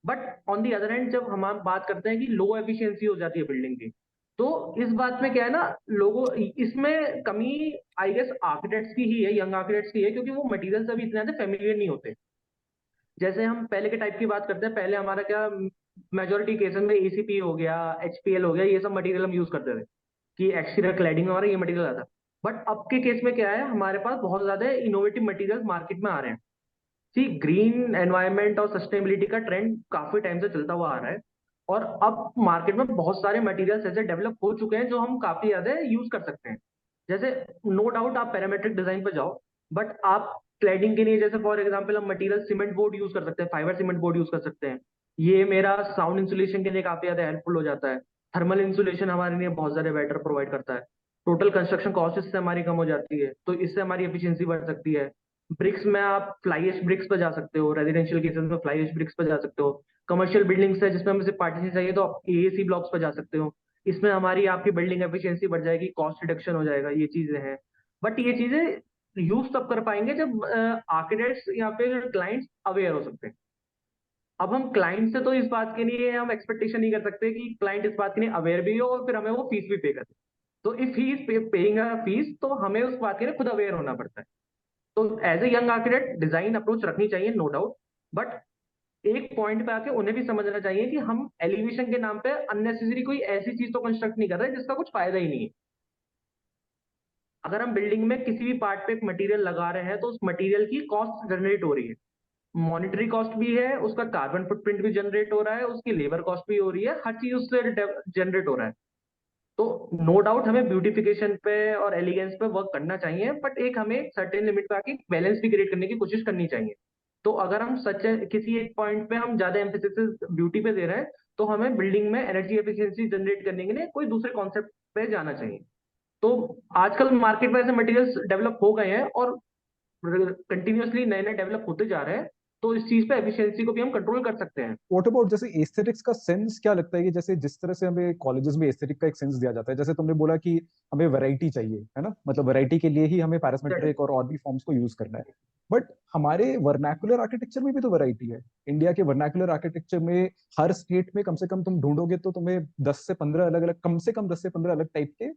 But on the other hand जब हम बात करते हैं कि लो एफिशिएंसी हो जाती है बिल्डिंग की, तो इस बात में क्या है ना, लोगों इसमें कमी आई गेस आर्किटेक्ट्स की ही है, यंग आर्किटेक्ट्स की है, क्योंकि वो मटेरियल्स अभी इतने ज्यादा फेमिलियर नहीं होते। जैसे हम पहले के टाइप की बात करते हैं, पहले हमारा क्या मेजोरिटी केसेस में एसीपी हो गया, एचपीएल हो गया, ये सब मटेरियल हम यूज करते थे कि एक्सटीरियर क्लैडिंग में हमारा ये मटेरियल आता। बट अब के केस में क्या है, हमारे पास बहुत ज्यादा इनोवेटिव मटेरियल मार्केट में आ रहे हैं। सी, ग्रीन एनवायरनमेंट और सस्टेनेबिलिटी का ट्रेंड काफी टाइम से चलता हुआ आ रहा है। और अब मार्केट में बहुत सारे मटेरियल्स ऐसे डेवलप हो चुके हैं जो हम काफी ज्यादा यूज कर सकते हैं। जैसे नो डाउट आप पैरामेट्रिक डिजाइन पर जाओ, बट आप क्लैडिंग के लिए जैसे फॉर एग्जांपल हम मटेरियल सीमेंट बोर्ड यूज कर सकते हैं, फाइबर सीमेंट बोर्ड यूज कर सकते हैं। ये मेरा साउंड इंसुलेशन के लिए काफी ज्यादा हेल्पफुल हो जाता है। थर्मल इंसुलेशन हमारे लिए बहुत ज्यादा बेटर प्रोवाइड करता है। टोटल कंस्ट्रक्शन कॉस्ट इससे हमारी कम हो जाती है, तो इससे हमारी एफिशिएंसी बढ़ सकती है। ब्रिक्स में आप फ्लाई एश ब्रिक्स पर जा सकते हो, रेजिडेंशियल केसेस में फ्लाई एश ब्रिक्स पर जा सकते हो। कमर्शियल बिल्डिंग्स है जिसमें हमें सिर्फ पार्टीशन चाहिए तो आप एएसी ब्लॉक्स पर जा सकते हो। इसमें हमारी आपकी बिल्डिंग एफिशिएंसी बढ़ जाएगी, कॉस्ट रिडक्शन हो जाएगा, ये चीजें हैं। बट ये चीजें यूज तब कर पाएंगे जब आर्किटेक्ट्स या फिर क्लाइंट्स अवेयर हो सकते हैं। अब हम क्लाइंट से तो इस बात के लिए हम एक्सपेक्टेशन नहीं कर सकते कि क्लाइंट इस बात के लिए अवेयर भी हो और फिर हमें वो फीस भी पे करे। तो if he is paying a fees तो हमें उस बात के लिए खुद अवेयर होना पड़ता है। तो as a young architect design approach रखनी चाहिए, नो डाउट। बट एक पॉइंट पे आके उन्हें भी समझना चाहिए कि हम एलिवेशन के नाम पे अननेसेसरी कोई ऐसी चीज तो कंस्ट्रक्ट नहीं कर रहे जिसका कुछ फायदा ही नहीं है। अगर हम बिल्डिंग में किसी भी पार्ट पे एक मटेरियल लगा रहे हैं तो उस मटेरियल की कॉस्ट जनरेट हो रही है, मॉनिटरी कॉस्ट भी है, उसका कार्बन फुटप्रिंट भी जनरेट हो रहा है, उसकी लेबर कॉस्ट भी हो रही है, हर चीज उससे जनरेट हो रहा है। तो नो डाउट हमें ब्यूटिफिकेशन पे और एलिगेंस पे वर्क करना चाहिए, बट एक हमें सर्टेन लिमिट पे आके बैलेंस भी क्रिएट करने की कोशिश करनी चाहिए। तो अगर हम सच किसी एक पॉइंट पे हम ज्यादा एम्फेसिस ब्यूटी पे दे रहे हैं, तो हमें बिल्डिंग में एनर्जी एफिशिएंसी जनरेट करने के लिए कोई दूसरे कॉन्सेप्ट पे जाना चाहिए। तो आजकल मार्केट में ऐसे मटेरियल्स डेवलप हो गए हैं और कंटिन्यूअसली नए नए डेवलप होते जा रहे हैं। तो इस चीज पे एफिशिएंसी को भी हम कंट्रोल कर सकते हैं। व्हाट अबाउट जैसे एस्थेटिक्स का सेंस क्या लगता है कि जैसे जिस तरह से हमें कॉलेजेस में एस्थेटिक का एक सेंस दिया जाता है, जैसे तुमने बोला कि हमें वैरायटी चाहिए, है ना, मतलब वैरायटी के लिए ही हमें पैरामेट्रिक और भी फॉर्म्स को यूज करना है, बट हमारे वर्नाकुलर आर्किटेक्चर में भी तो वैरायटी है। इंडिया के वर्नाकुलर आर्किटेक्चर में हर स्टेट में कम से कम तुम ढूंढोगे तो तुम्हें 10 से 15 अलग अलग, कम से कम 10 से 15 अलग टाइप के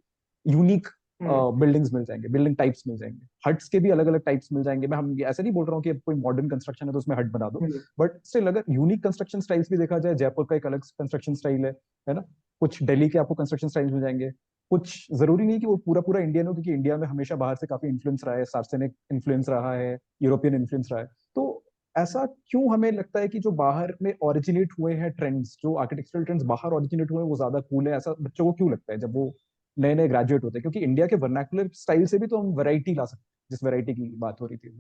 यूनिक हम्म। बिल्डिंग्स मिल जाएंगे, बिल्डिंग टाइप्स मिल जाएंगे, हट्स के भी अलग अलग टाइप्स मिल जाएंगे। मैं हम ऐसे नहीं बोल रहा हूँ कि अब कोई मॉडर्न कंस्ट्रक्शन है तो उसमें हट बना दो, हम्म। बट स्टिल अगर यूनिक कंस्ट्रक्शन स्टाइल्स भी देखा जाए, जयपुर का एक अलग कंस्ट्रक्शन स्टाइल है ना, कुछ दिल्ली के आपको कंस्ट्रक्शन स्टाइल्स मिल जाएंगे। कुछ जरूरी नहीं कि वो पूरा पूरा इंडियन हो, क्योंकि इंडिया में हमेशा बाहर से काफी इन्फ्लुएंस रहा है, सार्वजनिक इन्फ्लुएंस रहा है, यूरोपियन इन्फ्लुएंस रहा है। तो ऐसा क्यों हमें लगता है कि जो बाहर में ओरिजिनेट हुए हैं ट्रेंड्स, जो आर्किटेक्चरल ट्रेंड्स बाहर ओरिजिनेट हुए हैं वो ज्यादा कूल है, ऐसा बच्चों को क्यों लगता है जब वो नए नए ग्रेजुएट होते हैं? क्योंकि इंडिया के वर्नाकुलर स्टाइल से भी तो हम वैरायटी ला सकते हैं, जिस वैरायटी की बात हो रही थी।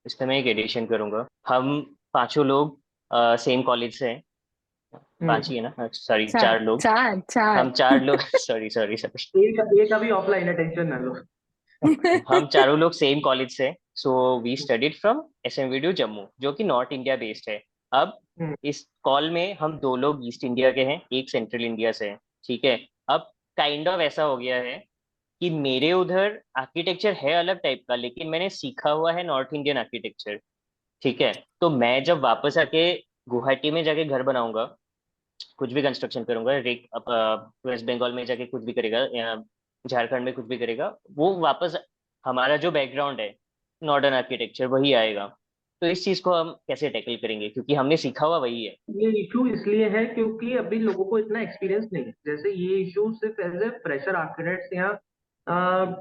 इसमें मैं एक एडिशन करूंगा। हम पांचों लोग सेम कॉलेज से हैं। पांच हम्म। ही है ना, सॉरी चार 4 लोग। चार चार हम 4 लोग सॉरी सॉरी सॉरी। एक अभी ऑफलाइन है, टेंशन ना लो। हम चारों लोग सेम कॉलेज से, so we studied from SMVDU Jammu, जो कि नॉर्थ इंडिया बेस्ड है। अब हम्म। इस कॉल में हम 2 लोग ईस्ट इंडिया के हैं, एक सेंट्रल इंडिया से है। ठीक है। अब काइंड ऑफ ऐसा हो गया है कि मेरे उधर आर्किटेक्चर है अलग टाइप का, लेकिन मैंने सीखा हुआ है नॉर्थ इंडियन आर्किटेक्चर। ठीक है। तो मैं जब वापस आके गुवाहाटी में जाके घर बनाऊंगा, कुछ भी कंस्ट्रक्शन करूंगा, वेस्ट बंगाल में जाके कुछ भी करेगा या झारखंड में कुछ भी करेगा, वो वापस हमारा जो बैकग्राउंड है मॉडर्न आर्किटेक्चर वही आएगा। तो इस चीज को हम कैसे टैकल करेंगे, क्योंकि हमने सीखा हुआ वही है। ये इशू इसलिए है क्योंकि अभी लोगों को इतना एक्सपीरियंस नहीं है। जैसे ये इशू सिर्फ एज ए फ्रेशर आर्किटेक्ट्स या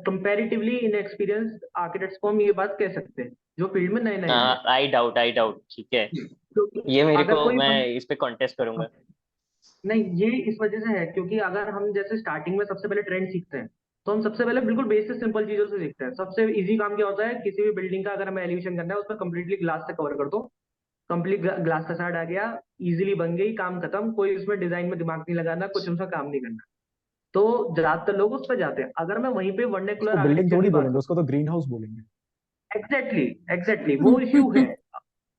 कंपैरेटिवली इनएक्सपीरियंस आर्किटेक्ट्स को हम ये बात कह सकते हैं, जो फील्ड में नए नए हैं। आई डाउट, ठीक है। क्योंकि ये मेरे अगर को, कोई मैं इस पे कॉन्टेस्ट करूंगा। नहीं, ये इस वजह से है क्योंकि अगर हम जैसे स्टार्टिंग में सबसे पहले ट्रेंड सीखते हैं, तो हम सबसे पहले बिल्कुल बेसिक सिंपल चीजों से सीखते हैं। सबसे इजी काम क्या होता है, किसी भी बिल्डिंग का अगर हमें एलिवेशन करना है उसमें कंप्लीटली ग्लास से कवर कर दो। कंप्लीट ग्लास का साइड आ गया, इजीली बन गई, काम खत्म। कोई उसमें डिजाइन में दिमाग नहीं लगाना, कुछ उसमें काम नहीं करना। तो ज्यादातर लोग उस पर जाते हैं। अगर मैं वहीं पे वर्नाक्युलर उसको बिल्डिंग आर्किटेक्चर थोड़ी की बात बोलेंगे, करूँ, उसको तो ग्रीन हाउस बोलेंगे। एग्जैक्टली एग्जैक्टली वो इश्यू है।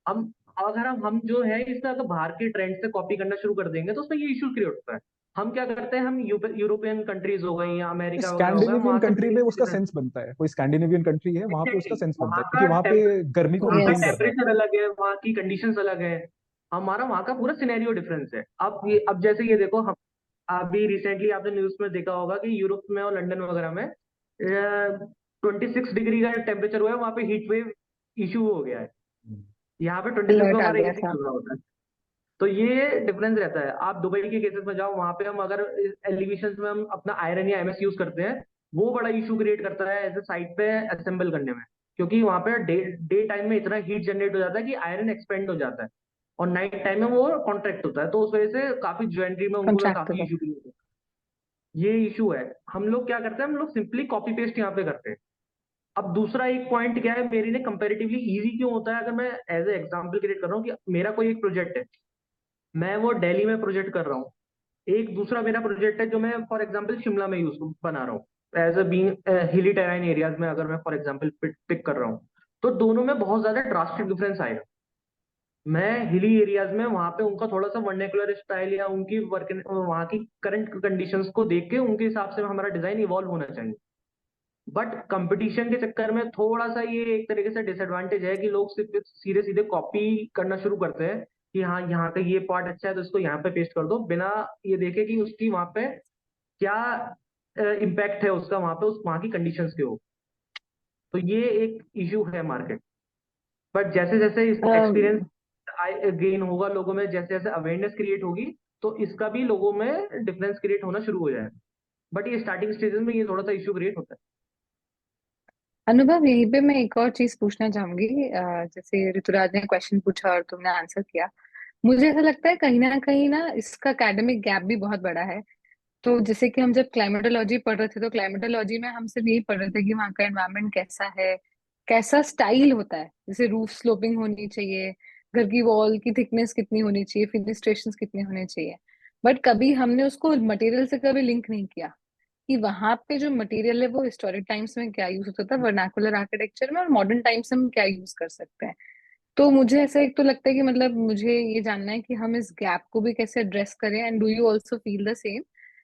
हम अगर हम जो है इससे अगर बाहर के ट्रेंड से कॉपी करना शुरू कर देंगे तो उसमें ये इश्यू क्रिएट होता है। हम क्या करते हैं, हम यूरोपियन कंट्रीज हो गई या अमेरिका वगैरह हो गया, हम स्कैंडिनेवियन वहां से कंट्री में उसका देख। सेंस बनता है, कोई स्कैंडिनेवियन कंट्री है वहां पे उसका एग्जैक्टली, सेंस बनता वहाँ है, का क्योंकि वहां पे गर्मी को वहाँ का मेंटेन करना है। टेम्परेचर अलग है, वहाँ की कंडीशंस अलग है। हमारा वहाँ का पूरा सिनेरियो डिफरेंस है। अब जैसे ये देखो, हम अभी रिसेंटली आपने न्यूज में देखा होगा कि यूरोप में और लंदन वगैरह में 26 डिग्री का टेम्परेचर हुआ है, वहाँ पे हीट वेव इशू हो गया है। यहाँ पे 26 में अलर्ट आ हमारा गया एसी था। चल रहा होता है। तो ये डिफरेंस रहता है। आप दुबई के केसेस में जाओ, वहां पे हम अगर एलिवेशन में हम अपना आयरन या एमएस यूज करते हैं, वो बड़ा इशू क्रिएट करता है ऐसे साइट पे असेंबल करने में। क्योंकि वहां पे डे डे टाइम में इतना हीट जनरेट हो जाता है कि आयरन एक्सपेंड हो जाता है, और नाइट टाइम में वो कॉन्ट्रैक्ट होता है। तो उस वजह से काफी ज्वेलरी में उनको कॉन्ट्रैक्ट काफी होगा। इशू क्रिएट होता है। ये इशू है। हम लोग क्या करते हैं, हम लोग सिंपली कॉपी पेस्ट यहाँ पे करते हैं। अब दूसरा एक पॉइंट क्या है, मेरी ने कंपेरेटिवली इजी क्यों होता है, अगर मैं एज ए एग्जाम्पल क्रिएट कर रहा हूँ कि मेरा कोई एक प्रोजेक्ट है, मैं वो दिल्ली में प्रोजेक्ट कर रहा हूँ। एक दूसरा मेरा प्रोजेक्ट है जो मैं फॉर एग्जांपल शिमला में यूज बना रहा हूँ, एज अ बीइंग हिली टेराइन एरियाज में अगर मैं फॉर एग्जांपल पिक कर रहा हूँ। तो दोनों में बहुत ज्यादा ड्रास्टिक डिफरेंस आएगा। मैं हिली एरियाज में वहां पे उनका थोड़ा सा वर्नाक्युलर स्टाइल या उनकी वर्क वहाँ की करंट कंडीशंस को देख के उनके हिसाब से हमारा डिजाइन इवॉल्व होना चाहिए। बट कंपटीशन के चक्कर में थोड़ा सा ये एक तरीके से डिसएडवांटेज है कि लोग सिर्फ सीधे सीधे कॉपी करना शुरू करते हैं कि हाँ यहाँ का ये पार्ट अच्छा है तो इसको यहाँ पे पेस्ट कर दो, बिना ये देखे कि उसकी वहां पे क्या इम्पैक्ट है उसका वहां पे उस वहां की कंडीशंस के हो। तो ये एक इशू है मार्केट। बट जैसे जैसे इस अम, एक्सपीरियंस गेन होगा लोगों में, जैसे जैसे अवेयरनेस क्रिएट होगी, तो इसका भी लोगों में डिफरेंस क्रिएट होना शुरू हो जाएगा। बट ये स्टार्टिंग स्टेजेस में ये थोड़ा सा इशू क्रिएट होता अनुभव, यहीं पे मैं एक और चीज पूछना चाहूंगी। जैसे ऋतुराज ने क्वेश्चन पूछा और तुमने आंसर किया, मुझे ऐसा लगता है कहीं ना इसका एकेडमिक गैप भी बहुत बड़ा है। तो जैसे कि हम जब क्लाइमेटोलॉजी पढ़ रहे थे, तो क्लाइमेटोलॉजी में हम सिर्फ यही पढ़ रहे थे कि वहाँ का एनवायरनमेंट कैसा है, कैसा स्टाइल होता है। जैसे रूफ स्लोपिंग होनी चाहिए, घर की वॉल की थिकनेस कितनी होनी चाहिए, फिनिस्ट्रेशन कितने होने चाहिए। बट कभी हमने उसको मटेरियल से कभी लिंक नहीं किया कि वहां पे जो मटेरियल है वो हिस्टोरिक टाइम्स में क्या यूज होता था, वर्नाकुलर आर्किटेक्चर में, और मॉडर्न टाइम्स में हम क्या यूज कर सकते हैं। तो मुझे ऐसा एक तो लगता है कि मतलब मुझे ये जानना है कि हम इस गैप को भी कैसे एड्रेस करें, and do you also feel the same.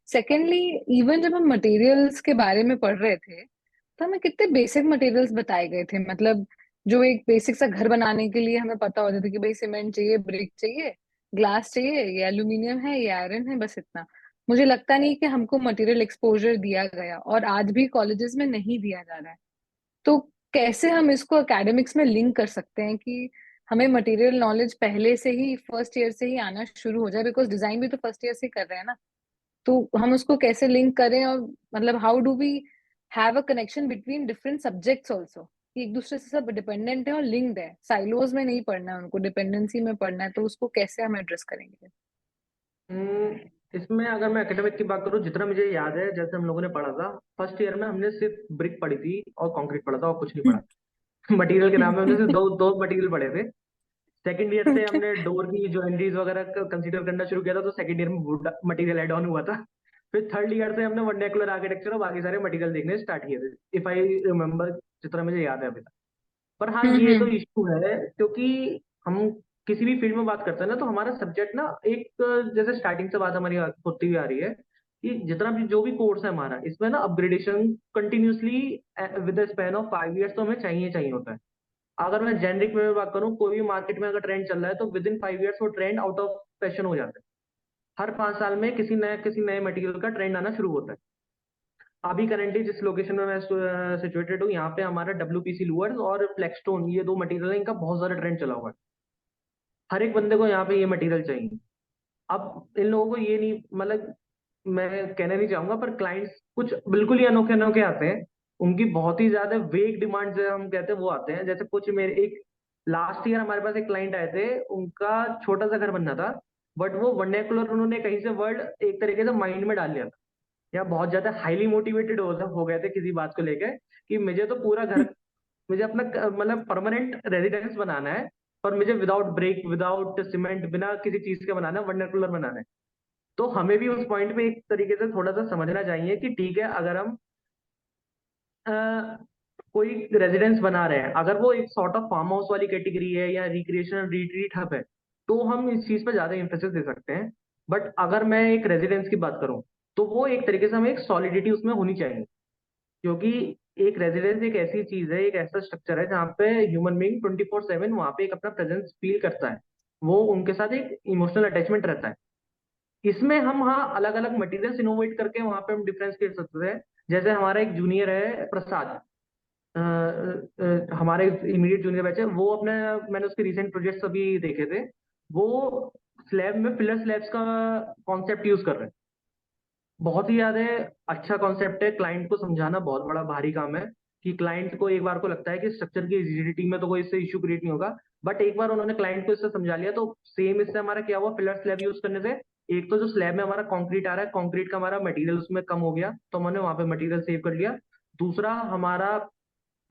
Secondly, even जब हम मटेरियल्स के बारे में पढ़ रहे थे, तो हमें कितने बेसिक मटेरियल्स बताए गए थे। मतलब जो एक बेसिक सा घर बनाने के लिए हमें पता होता था कि भाई सीमेंट चाहिए, ब्रिक चाहिए, ग्लास चाहिए, ये एल्यूमिनियम है, ये आयरन है, बस इतना। मुझे लगता नहीं कि हमको मटेरियल एक्सपोजर दिया गया, और आज भी कॉलेजेस में नहीं दिया जा रहा है। तो कैसे हम इसको एकेडमिक्स में लिंक कर सकते हैं कि हमें मटेरियल नॉलेज पहले से ही फर्स्ट ईयर से ही आना शुरू हो जाए, बिकॉज डिजाइन भी तो फर्स्ट ईयर से ही कर रहे हैं ना। तो हम उसको कैसे लिंक करें, और मतलब how do we have a connection between different subjects also, कि एक दूसरे से सब डिपेंडेंट है और लिंक्ड है, साइलोज में नहीं पढ़ना है उनको, डिपेंडेंसी में पढ़ना है। तो उसको कैसे हम एड्रेस करेंगे? है। इसमें अगर मैं एकेडमिक की बात करूँ, जितना मुझे याद है जैसे हम लोगों ने पढ़ा था फर्स्ट ईयर में, हमने सिर्फ ब्रिक पढ़ी थी और कंक्रीट पढ़ा था और कुछ नहीं पढ़ा। मटेरियल के नाम में हमने सिर्फ दो दो मटेरियल पढ़े थे। सेकंड ईयर से हमने डोर की ज्वेलरीज वगैरह कंसीडर करना शुरू किया था, तो सेकंड ईयर में मटेरियल एड ऑन हुआ था। फिर थर्ड ईयर से हमने वर्नाक्युलर आर्किटेक्चर और बाकी सारे मटेरियल देखने स्टार्ट किए थे, इफ आई रिमेम्बर, जितना मुझे याद है अभी तक। पर हाँ, ये तो हम्म। इशू है क्योंकि हम किसी भी फील्ड में बात करते हैं ना, तो हमारा सब्जेक्ट ना एक जैसे स्टार्टिंग से बात हमारी होती हुई आ रही है कि जितना भी जो भी कोर्स है हमारा, इसमें ना upgradation continuously with span of 5 years तो हमें चाहिए चाहिए होता है। अगर मैं जेनरिक में बात करूँ, कोई भी मार्केट में अगर ट्रेंड चल रहा है तो विद इन 5 इयर्स वो ट्रेंड आउट ऑफ फैशन हो जाता है। हर 5 साल में किसी नए मटेरियल का ट्रेंड आना शुरू होता है। अभी करेंटली जिस लोकेशन में मैं सिचुएटेड हूँ, यहाँ पे हमारा WPC लूअर्स और फ्लेक्सटोन, ये 2 मटेरियल है, इनका बहुत ज्यादा ट्रेंड चला हुआ है। हर एक बंदे को यहाँ पे ये मटेरियल चाहिए। अब इन लोगों को ये नहीं, मतलब मैं कहना नहीं चाहूंगा, पर क्लाइंट्स कुछ बिल्कुल ही अनोखे अनोखे आते हैं। उनकी बहुत ही ज्यादा वेग डिमांड जो हम कहते हैं वो आते हैं। जैसे कुछ मेरे एक लास्ट ईयर हमारे पास एक क्लाइंट आए थे, उनका छोटा सा घर बनना था, बट वो वर्नेकुलर उन्होंने कहीं से वर्ड एक तरीके से माइंड में डाल लिया था, या बहुत ज्यादा हाईली मोटिवेटेड हो गए थे किसी बात को लेकर कि मुझे तो पूरा घर, मुझे अपना मतलब परमानेंट रेजिडेंस बनाना है, पर मुझे विदाउट ब्रेक, विदाउट सीमेंट, बिना किसी चीज के बनाना है, वर्नेकुलर बनाना है। तो हमें भी उस पॉइंट पे एक तरीके से थोड़ा सा समझना चाहिए कि ठीक है, अगर हम अ, कोई रेजिडेंस बना रहे हैं, अगर वो एक सॉर्ट ऑफ फार्म हाउस वाली कैटेगरी है या रिक्रिएशनल रिट्रीट हब है, तो हम इस चीज पे ज्यादा इंफेसिस दे सकते हैं। बट अगर मैं एक रेजिडेंस की बात करूं, तो वो एक तरीके से हमें एक सॉलिडिटी उसमें होनी चाहिए, क्योंकि एक रेजिडेंस एक ऐसी चीज है, एक ऐसा स्ट्रक्चर है जहाँ पे ह्यूमन बीइंग 24/7 वहां पे एक अपना प्रेजेंस फील करता है, वो उनके साथ एक इमोशनल अटैचमेंट रहता है। इसमें हम, हाँ, अलग अलग मटेरियल्स इनोवेट करके वहां पे हम डिफरेंस कर सकते हैं। जैसे हमारा एक जूनियर है प्रसाद, हमारे इमीडिएट जूनियर बैच है वो, अपने मैंने उसके रिसेंट प्रोजेक्ट्स अभी देखे थे, वो स्लैब में फिलर स्लैब्स का कॉन्सेप्ट यूज कर रहे हैं। बहुत ही ज्यादा अच्छा कॉन्सेप्ट है। क्लाइंट को समझाना बहुत बड़ा भारी काम है, कि क्लाइंट को एक बार को लगता है कि स्ट्रक्चर की रिजिडिटी में तो कोई इससे इश्यू क्रिएट नहीं होगा, बट एक बार उन्होंने क्लाइंट को इससे समझा लिया, तो सेम इससे हमारा क्या हुआ, फिलर स्लैब यूज करने से एक तो जो स्लैब में हमारा कंक्रीट आ रहा है, कंक्रीट का हमारा मटेरियल उसमें कम हो गया, तो हमने वहां पे मटेरियल सेव कर लिया। दूसरा, हमारा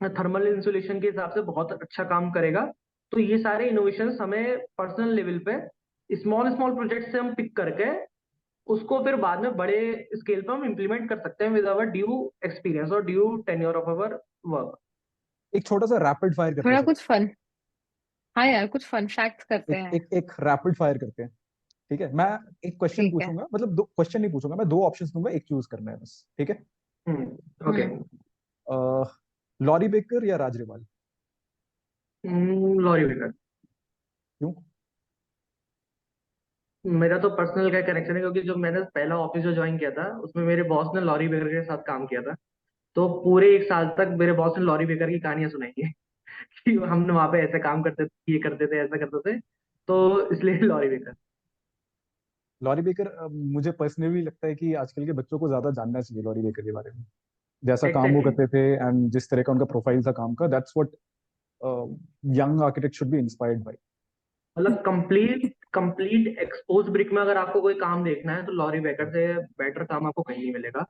थर्मल इंसुलेशन के हिसाब से बहुत अच्छा काम करेगा। तो ये सारे इनोवेशंस हमें पर्सनल लेवल पे स्मॉल स्मॉल प्रोजेक्ट से हम पिक करके उसको फिर बाद में बड़े स्केल पे हम इम्प्लीमेंट कर सकते हैं विद आवर ड्यू एक्सपीरियंस और due tenure of our work. एक छोटा सा रैपिड फायर करते हैं थोड़ा सब। कुछ फन, हाँ यार कुछ फन फैक्ट्स करते एक हैं। एक एक रैपिड फायर करते हैं। ठीक है, मैं एक क्वेश्चन ठीक है। पूछूंगा, मतलब दो क्वेश्चन नहीं पूछूंगा, मैं दो ऑप्शंस दूंगा, एक चूज करना है बस, ठीक है। ओके। हम्म। लॉरी बेकर या राजरेवाल? Laurie Baker. क्यों? मेरा तो पर्सनल का कनेक्शन है, क्योंकि जो मैंने पहला ऑफिस जो ज्वाइन किया था उसमें मेरे बॉस ने लॉरी बेकर के साथ काम किया था। तो पूरे 1 साल तक मेरे बॉस ने लॉरी बेकर की कहानियां सुनाई है कि हमने वहां पे ऐसे काम करते थे, ये करते थे, ऐसा करते थे। तो इसलिए लॉरी बेकर। लॉरी बेकर, मुझे पर्सनली लगता है कि आजकल के बच्चों को ज्यादा जानना चाहिए लॉरी बेकर के बारे में, जैसा काम वो एग्जैक्टली। करते थे एंड जिस तरह का उनका प्रोफाइल था काम का, that's what young architect should be inspired by. मतलब कंप्लीट कंप्लीट एक्सपोज ब्रिक में अगर आपको कोई काम देखना है, तो लॉरी बेकर से बेटर काम आपको कहीं नहीं मिलेगा।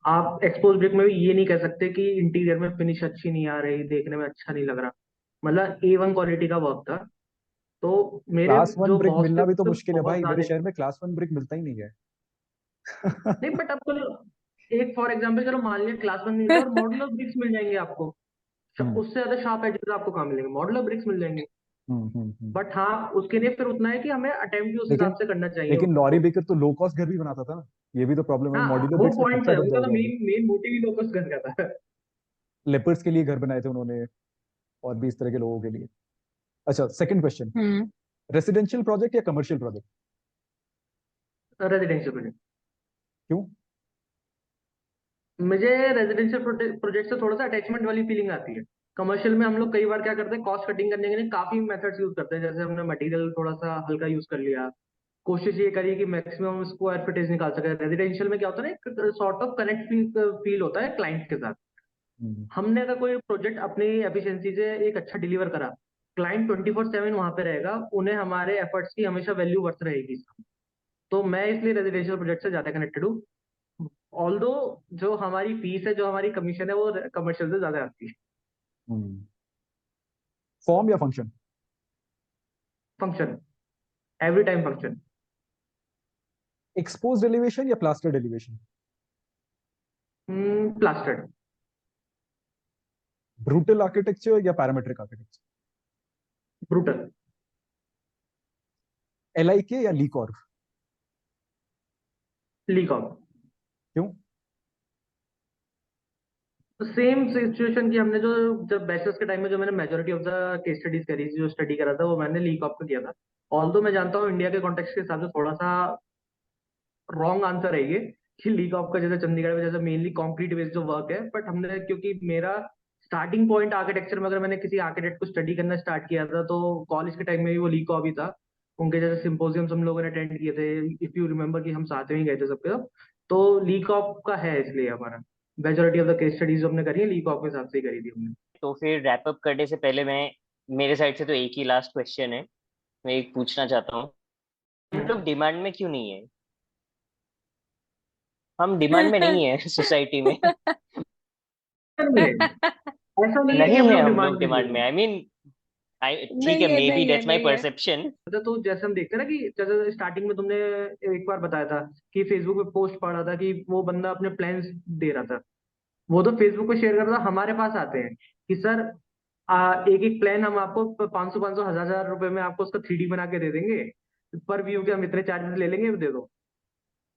आप एक्सपोज ब्रिक में भी ये नहीं कह सकते कि इंटीरियर में फिनिश अच्छी नहीं आ रही, देखने में अच्छा नहीं लग रहा। मतलब A1 क्वालिटी का वर्क था। तो मेरे क्लास वन जो ब्रिक बॉस थे मिलना भी तो वो तो मुश्किल है बहुत भाई, मेरे ज्यादा। शहर में क्लास वन ब्रिक मिलता ही नहीं है। नहीं, बट अब चलो, एक फॉर एग्जाम्पल, चलो मान लिया क्लास वन मिलता है, और मॉड्यूलर ब्रिक्स मिल जाएंगे आपको। हम्म उससे ज्यादा शार्प एजेस आपको कहाँ मिलेंगे, मॉड्यूलर ब्रिक्स मिल जाएंगे। हम्म। बट हाँ, उसके लिए फिर उतना है कि हमें अटेम्प्ट भी उस लेकिन हिसाब से करना चाहिए लेकिन उनको। लॉरी बेकर तो लो कॉस्ट घर भी बनाता था ना, ये भी तो प्रॉब्लम है, हाँ, मॉड्यूलर वो ब्रिक्स में पॉइंट खर्चा है, बढ़ उनका तो जाएगा अभी। मेन मेन मोटिव ही लोकस कर का था। लेपर्ड्स के लिए घर बनाए थे उन्होंने, और भी इस तरह के लोगों के लिए। अच्छा, सेकंड क्वेश्चन, हम्म। रेसिडेंशियल प्रोजेक्ट या कमर्शियल प्रोजेक्ट? Residential project. क्यों? मुझे रेजिडेंशियल प्रोजेक्ट से थोड़ा सा अटैचमेंट वाली फीलिंग आती है। कमर्शियल में हम लोग कई बार क्या करते हैं, कॉस्ट कटिंग करने के लिए काफी मेथड्स यूज करते हैं। जैसे हमने मटेरियल थोड़ा सा हल्का यूज कर लिया, कोशिश ये करी कि मैक्सिमम स्क्वायर फीटेज निकाल सके। रेजिडेंशियल में क्या होता है ना, एक सॉर्ट ऑफ कनेक्ट फील होता है क्लाइंट के साथ। हम्म हमने अगर कोई प्रोजेक्ट अपनी एफिशिएंसी से एक अच्छा डिलीवर करा, क्लाइंट 24/7 वहां पे रहेगा, उन्हें हमारे एफर्ट्स की हमेशा वैल्यू वर्थ रहेगी। तो मैं इसलिए रेजिडेंशियल प्रोजेक्ट से ज्यादा कनेक्टेड हूँ। ऑल्दो जो हमारी फीस है, जो हमारी कमीशन है, वो कमर्शियल से ज्यादा आती है। हम्म। फॉर्म या function? Function. Every time function. Exposed elevation या plastered elevation? Plastered. Brutal architecture या पैरामेट्रिक आर्किटेक्चर? ब्रूटल। LIK या ली कॉर्ब? लीकॉम। क्यों? सेम सिचुएशन की हमने जो, जब बैचलर्स के टाइम में जो मैंने majority of the case studies करी, जो स्टडी करा था, वो मैंने लीकॉप पे किया था। ऑल्दो मैं जानता हूँ इंडिया के कॉन्टेक्स्ट के हिसाब से थोड़ा सा रॉन्ग आंसर है ये कि लीक ऑफ का जैसे चंडीगढ़ में जैसे मेनली कंक्रीट बेस्ड जो वर्क है, बट हमने क्योंकि मेरा स्टार्टिंग पॉइंट आर्किटेक्चर में, अगर मैंने किसी आर्किटेक्ट को स्टडी करना स्टार्ट किया था तो कॉलेज के टाइम में ही वो लीक ऑफ ही था। उनके जैसे सिंपोजियम्स हम लोगों ने अटेंड किए थे, इफ यू रिमेम्बर कि हम साथ में ही गए थे सबके सब। तो लीक ऑफ का है, इसलिए हमारा majority of the case studies जो हमने करी है लीक ऑफ के हिसाब से ही करी थी हमने। तो फिर रैप अप करने से पहले मैं, मेरे साइड से तो एक ही लास्ट क्वेश्चन है, मैं एक पूछना चाहता हूँ, हम लोग डिमांड में क्यों नहीं है? हम डिमांड में नहीं है सोसाइटी में। नहीं है, ऐसा नहीं है कि नहीं हम है लोग हम डिमांड लोग में नहीं डिमांड है। में, आई मीन, आई ठीक है, नहीं है, मे बी नहीं है, दैट्स माय नहीं है। परसेप्शन। तो जैसे हम देखते हैं ना कि जैसे स्टार्टिंग में तुमने एक बार बताया था कि फेसबुक पे पोस्ट पड़ा था कि वो बंदा अपने प्लान्स दे रहा था, वो तो फेसबुक पे शेयर कर रहा था, हमारे पास आते हैं कि सर एक एक प्लान हम आपको 500 500 1000 1000 रुपए में आपको उसका 3D बना के दे देंगे, पर व्यू के हम इतने चार्जेस ले लेंगे, दे दो।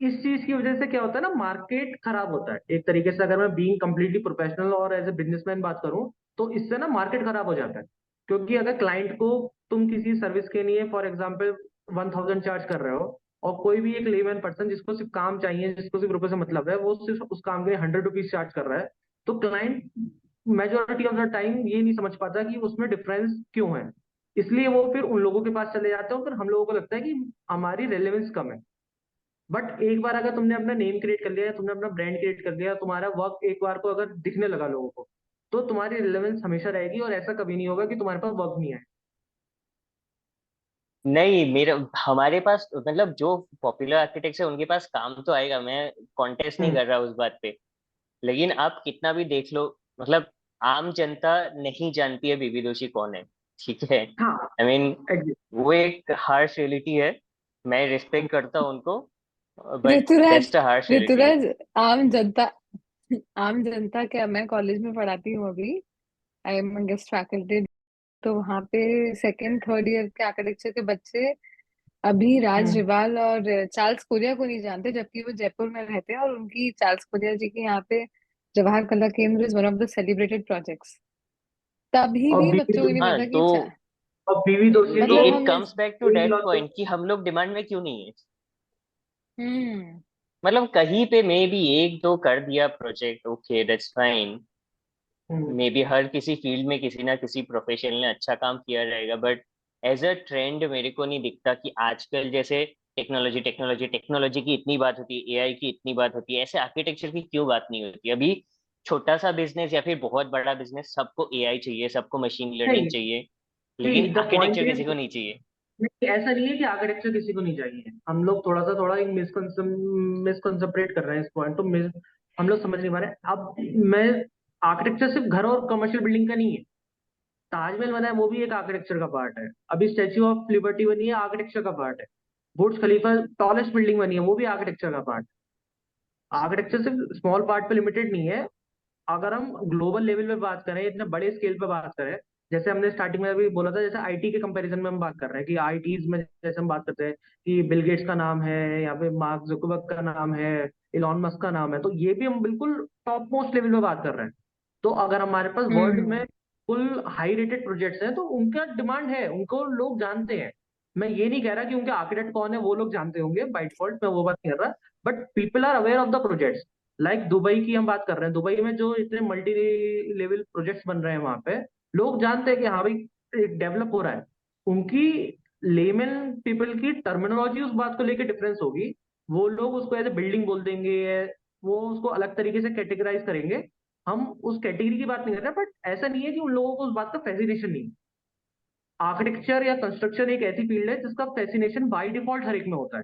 इस चीज की वजह से क्या होता है ना, मार्केट खराब होता है एक तरीके से। अगर मैं बीइंग कंप्लीटली प्रोफेशनल और एज ए बिजनेसमैन बात करूं तो इससे ना मार्केट खराब हो जाता है। क्योंकि अगर क्लाइंट को तुम किसी सर्विस के लिए फॉर एग्जाम्पल 1000 चार्ज कर रहे हो, और कोई भी एक लेमैन पर्सन जिसको सिर्फ काम चाहिए, जिसको सिर्फ रुपए से मतलब है, वो सिर्फ उस काम के 100 रुपीज चार्ज कर रहा है, तो client majority of the time ये नहीं समझ पाता कि उसमें डिफरेंस क्यों है। इसलिए वो फिर उन लोगों के पास चले जाते हैं, और फिर हम लोगों को लगता है कि हमारी रेलेवेंस कम है। बट एक बार अगर तुमने अपना नेम क्रिएट कर लिया, तुमने अपना ब्रांड क्रिएट कर लिया, तुम्हारा वर्क एक बार को अगर दिखने लगा लोगों को, तो तुम्हारी रिलेवेंस हमेशा रहेगी, और ऐसा कभी नहीं होगा कि तुम्हारे पास वर्क नहीं है। नहीं, मेरा, हमारे पास मतलब जो पॉपुलर आर्किटेक्ट्स है उनके पास काम तो आएगा, मैं कॉन्टेस्ट नहीं हम्म। कर रहा उस बात पे। लेकिन आप कितना भी देख लो, मतलब आम जनता नहीं जानती है बीबी दोषी कौन है, ठीक है? हाँ, आई मीन, एग्जैक्ट। वो एक हार्श रियलिटी है, मैं रिस्पेक्ट करता हूँ उनको, but Rituraj, that's a harsh reality. Rituraj, आम जनता, आम जनता क्या, मैं कॉलेज में पढ़ाती हूँ अभी, आई एम गेस्ट फैकल्टी। तो वहाँ पे सेकेंड थर्ड ईयर के आर्किटेक्चर के बच्चे अभी राज हम्म। रिवाल और चार्ल्स कोरिया को नहीं जानते, जबकि वो जयपुर में रहते हैं, और उनकी चार्ल्स कोरिया जी के यहाँ पे जवाहर कला केंद्र is one of the celebrated projects. तभी और भी बीवी बच्चों को नहीं हाँ पता कि तो और बीवी दोषी तो मतलब इट हम इस कम्स बैक टू दैट इकलौते। पॉइंट कि हम लोग डिमांड में क्यों नहीं है। हम्म मतलब कहीं पे मे बी एक दो कर दिया project, okay that's fine, hmm. Maybe हर किसी फील्ड में किसी ना किसी प्रोफेशन ने अच्छा काम किया रहेगा, बट एज अ ट्रेंड मेरे को नहीं दिखता कि आजकल जैसे टेक्नोलॉजी टेक्नोलॉजी टेक्नोलॉजी की इतनी बात होती है, एआई की इतनी बात होती है, ऐसे आर्किटेक्चर की क्यों बात नहीं होती अभी? छोटा सा बिजनेस या फिर बहुत बड़ा बिजनेस, सबको एआई चाहिए, सबको मशीन लर्निंग नहीं, चाहिए, लेकिन द पॉइंट आर्किटेक्चर किसी इज, को नहीं चाहिए। नहीं ऐसा नहीं है कि आर्किटेक्चर किसी को नहीं चाहिए। हम लोग थोड़ा एक मिसकंसेप्ट कर रहे हैं इस पॉइंट तो हम लोग समझ नहीं पा रहे। अब मैं, आर्किटेक्चर सिर्फ घर और कमर्शियल बिल्डिंग का नहीं है। ताजमहल बना है वो भी एक आर्किटेक्चर का पार्ट है, अभी स्टैच्यू ऑफ लिबर्टी बनी है आर्किटेक्चर का पार्ट है, बुर्ज खलीफा टॉलेस्ट बिल्डिंग बनी है वो भी आर्किटेक्चर का पार्ट। आर्किटेक्चर सिर्फ स्मॉल पार्ट पे लिमिटेड नहीं है। अगर हम ग्लोबल लेवल पे बात करें, इतने बड़े स्केल पे बात करें, जैसे हमने स्टार्टिंग में अभी बोला था, जैसे आईटी के कंपैरिजन में हम बात कर रहे हैं कि आईटीज में जैसे हम बात करते हैं कि बिल गेट्स का नाम है, या फिर मार्क जुकरबर्ग का नाम है, इलॉन मस्क का नाम है, तो ये भी हम बिल्कुल टॉप मोस्ट लेवल पे बात कर रहे हैं। तो अगर हमारे पास वर्ल्ड हम्म में फुल हाई रेटेड प्रोजेक्ट्स हैं तो उनका डिमांड है, उनको लोग जानते हैं। मैं ये नहीं कह रहा कि उनके आर्किटेक्ट कौन है वो लोग जानते होंगे बाय डिफॉल्ट, मैं वो बात नहीं कर रहा, but people are aware of the projects. Like Dubai की हम बात कर रहे हैं, दुबई में जो इतने मल्टी लेवल प्रोजेक्ट्स बन रहे हैं वहां पे, लोग जानते हैं कि हाँ भाई एक डेवलप हो रहा है। उनकी लेमन पीपल की टर्मिनोलॉजी उस बात को लेकर डिफरेंस होगी, वो लोग उसको एज ए बिल्डिंग बोल देंगे, वो उसको अलग तरीके से कैटेगराइज करेंगे। हम उस कैटेगरी की बात नहीं कर रहे, बट ऐसा नहीं है कि उन लोगों को उस बात का फैसिनेशन नहीं है। आर्किटेक्चर या कंस्ट्रक्शन एक ऐसी फील्ड है जिसका फैसिनेशन बाय डिफॉल्ट हर एक में होता है।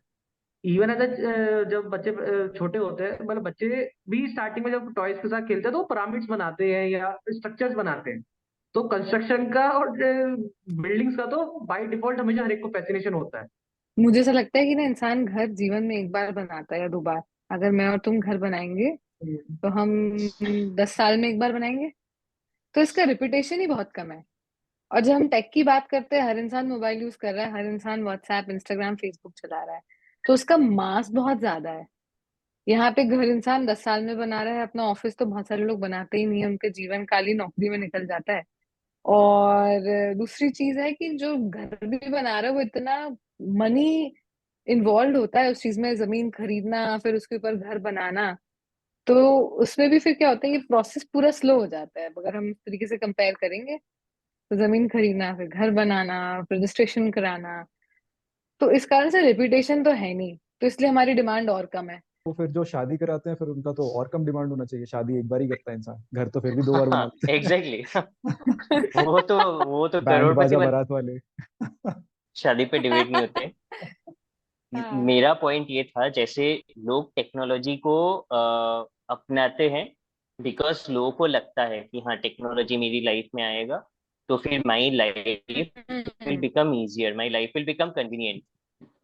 इवन एज जब बच्चे छोटे होते हैं, मतलब बच्चे भी स्टार्टिंग में जब टॉयज के साथ खेलते हैं तो पिरामिड्स बनाते हैं या स्ट्रक्चर्स बनाते हैं। तो कंस्ट्रक्शन का और बिल्डिंग्स का तो बाय डिफॉल्ट हमेशा हर एक को फैसिनेशन होता है। मुझे ऐसा लगता है कि ना, इंसान घर जीवन में एक बार बनाता है या दो बार। अगर मैं और तुम घर बनाएंगे हम्म। तो हम 10 साल में एक बार बनाएंगे, तो इसका रिपीटेशन ही बहुत कम है। और जब हम टेक की बात करते हैं, हर इंसान मोबाइल यूज कर रहा है, हर इंसान व्हाट्सएप इंस्टाग्राम फेसबुक चला रहा है, तो उसका मास बहुत ज्यादा है। यहाँ पे घर इंसान 10 साल में बना रहा है, अपना ऑफिस तो बहुत सारे लोग बनाते ही नहीं है, उनके जीवन काल ही नौकरी में निकल जाता है। और दूसरी चीज है कि जो घर भी बना रहा है वो इतना मनी इन्वॉल्व होता है उस चीज में, जमीन खरीदना फिर उसके ऊपर घर बनाना, तो उसमें भी फिर क्या होता है, ये प्रोसेस पूरा स्लो हो जाता है अगर हम इस तरीके से कंपेयर करेंगे। तो जमीन खरीदना, फिर घर बनाना, फिर रजिस्ट्रेशन कराना, तो इस कारण से रेपुटेशन तो है नहीं, तो इसलिए हमारी डिमांड और कम है। तो फिर जो शादी कराते हैं फिर उनका तो और कम डिमांड होना चाहिए, शादी एक बार ही करता है इंसान, घर तो फिर भी 2 बार बना हाँ लेते एग्जैक्टली। वो तो बैंड करोड़पति बाजा बन, बारात वाले। शादी पे डिबेट नहीं होते। हाँ। मेरा पॉइंट ये था, जैसे लोग टेक्नोलॉजी को अपनाते हैं बिकॉज लोगों को लगता है कि हाँ टेक्नोलॉजी मेरी लाइफ में आएगा तो फिर my life will hmm. Become easier, my life will become convenient.